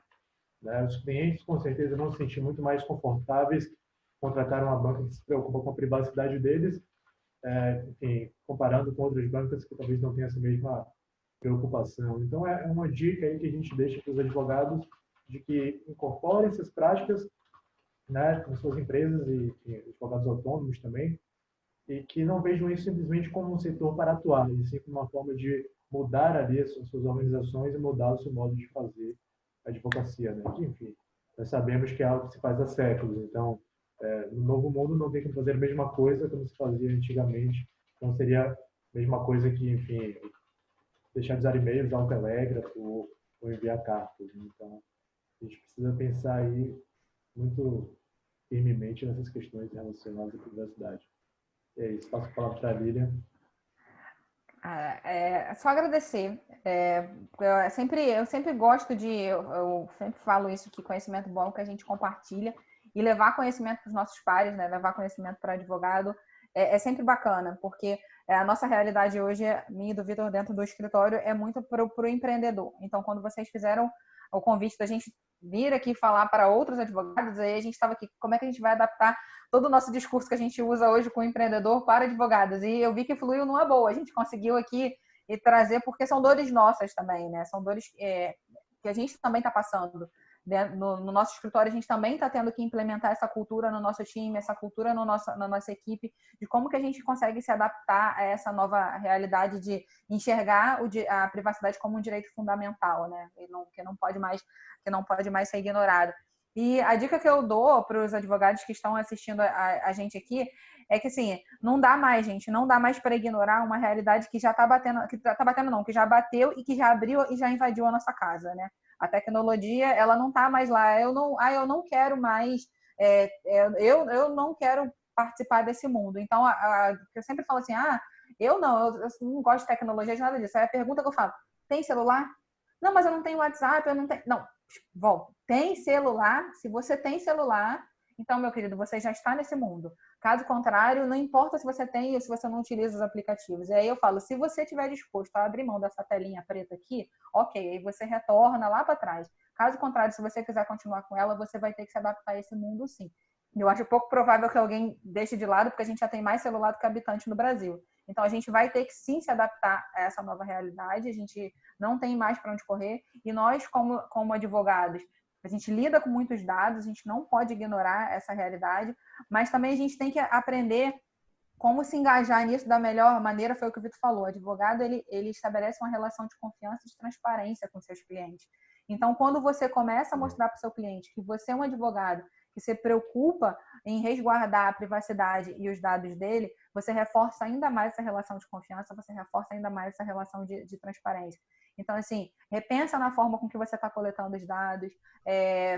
Né? Os clientes, com certeza, vão se sentir muito mais confortáveis contratar uma banca que se preocupa com a privacidade deles, enfim, comparando com outras bancas que talvez não tenham essa mesma preocupação. Então, é uma dica aí que a gente deixa para os advogados de que incorporem essas práticas, né, nas suas empresas e advogados autônomos também, e que não vejam isso simplesmente como um setor para atuar, e sim como uma forma de mudar ali as suas organizações e mudar o seu modo de fazer a advocacia, né? Que, enfim, nós sabemos que é algo que se faz há séculos, então, no novo mundo não tem que fazer a mesma coisa como se fazia antigamente, não seria a mesma coisa que, enfim, deixar de usar e-mails, usar um telégrafo ou enviar cartas. Então, a gente precisa pensar aí muito firmemente nessas questões relacionadas à privacidade. É isso, passo a palavra para a Lilian. É só agradecer. Eu sempre gosto eu sempre falo isso, que conhecimento bom que a gente compartilha, e levar conhecimento para os nossos pares, né? Levar conhecimento para advogado é sempre bacana, porque a nossa realidade hoje, minha e do Vitor dentro do escritório, é muito para o empreendedor. Então, quando vocês fizeram o convite da gente vir aqui falar para outros advogados, aí a gente estava aqui, como é que a gente vai adaptar todo o nosso discurso que a gente usa hoje com o empreendedor para advogados? E eu vi que fluiu numa boa. A gente conseguiu aqui e trazer, porque são dores nossas também, né? São dores que a gente também está passando. No nosso escritório, a gente também está tendo que implementar essa cultura no nosso time, essa cultura na nossa equipe, de como que a gente consegue se adaptar a essa nova realidade de enxergar a privacidade como um direito fundamental, né? Que não pode mais ser ignorado. E a dica que eu dou para os advogados que estão assistindo a gente aqui é que, assim, não dá mais, gente, não dá mais para ignorar uma realidade que já está batendo, que já bateu e que já abriu e já invadiu a nossa casa, né? A tecnologia, ela não está mais lá. Eu não quero mais, eu não quero participar desse mundo. Então, eu sempre falo assim, eu não gosto de tecnologia, de nada disso. Aí a pergunta que eu falo, tem celular? Não, mas eu não tenho WhatsApp, eu não tenho... Não, volta. Tem celular? Se você tem celular, então, meu querido, você já está nesse mundo. Caso contrário, não importa se você tem ou se você não utiliza os aplicativos. E aí eu falo, se você estiver disposto a abrir mão dessa telinha preta aqui, ok, aí você retorna lá para trás. Caso contrário, se você quiser continuar com ela, você vai ter que se adaptar a esse mundo, sim. Eu acho pouco provável que alguém deixe de lado, porque a gente já tem mais celular do que habitante no Brasil. Então, a gente vai ter que, sim, se adaptar a essa nova realidade. A gente não tem mais para onde correr. E nós, como advogados, a gente lida com muitos dados, a gente não pode ignorar essa realidade, mas também a gente tem que aprender como se engajar nisso da melhor maneira. Foi o que o Vitor falou. O advogado, ele estabelece uma relação de confiança e de transparência com seus clientes. Então, quando você começa a mostrar para o seu cliente que você é um advogado que se preocupa em resguardar a privacidade e os dados dele, você reforça ainda mais essa relação de confiança, você reforça ainda mais essa relação de transparência. Então, assim, repensa na forma com que você está coletando os dados,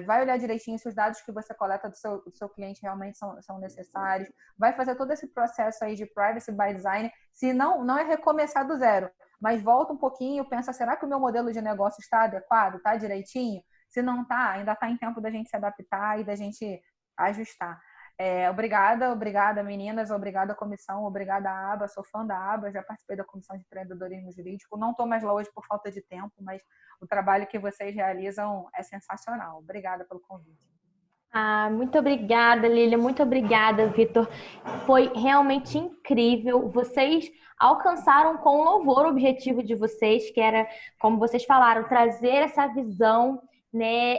vai olhar direitinho se os dados que você coleta do seu cliente realmente são necessários, vai fazer todo esse processo aí de privacy by design, se não é recomeçar do zero, mas volta um pouquinho, pensa, será que o meu modelo de negócio está adequado, está direitinho? Se não tá, ainda tá em tempo da gente se adaptar e da gente ajustar. Obrigada meninas, obrigada comissão, obrigada ABA, sou fã da ABA, já participei da Comissão de Empreendedorismo Jurídico, não estou mais lá hoje por falta de tempo, mas o trabalho que vocês realizam é sensacional. Obrigada pelo convite. Muito obrigada, Lília, muito obrigada, Vitor. Foi realmente incrível. Vocês alcançaram com louvor o objetivo de vocês, que era, como vocês falaram, trazer essa visão, né,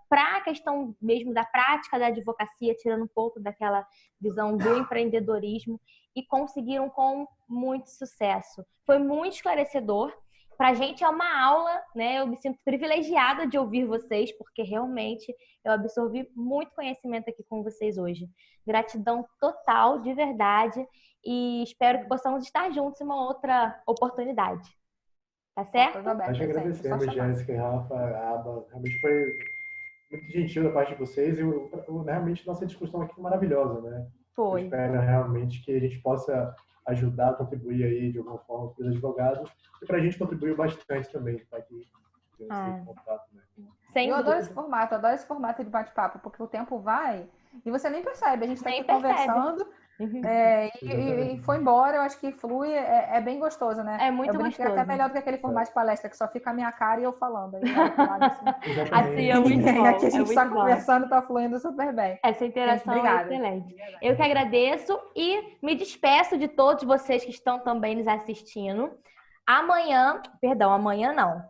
para a questão mesmo da prática da advocacia, tirando um pouco daquela visão do empreendedorismo, e conseguiram com muito sucesso. Foi muito esclarecedor. Para a gente é uma aula, né? Eu me sinto privilegiada de ouvir vocês, porque realmente eu absorvi muito conhecimento aqui com vocês hoje. Gratidão total, de verdade, e espero que possamos estar juntos em uma outra oportunidade. Tá certo? Nós que agradecemos, Jéssica e Rafa, a Aba. Realmente foi muito gentil da parte de vocês e realmente nossa discussão aqui foi maravilhosa, né? Foi. Eu espero realmente que a gente possa ajudar, contribuir aí de alguma forma para os advogados e para a gente contribuiu bastante também para que esse contrato, né? Eu adoro esse formato de bate-papo, porque o tempo vai e você nem percebe, a gente está aqui conversando e foi embora, eu acho que flui, é bem gostoso, né? É muito gostoso. É até melhor do que aquele formato de palestra, que só fica a minha cara e eu falando. Aí, assim é muito bom. Aqui a gente está conversando, está fluindo super bem. Essa interação é excelente. Eu que agradeço e me despeço de todos vocês que estão também nos assistindo. Amanhã não.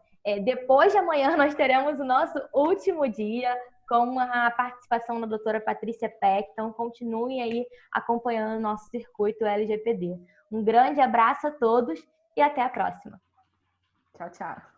Depois de amanhã nós teremos o nosso último dia com a participação da doutora Patrícia Peck. Então, continuem aí acompanhando o nosso circuito LGPD. Um grande abraço a todos e até a próxima. Tchau, tchau.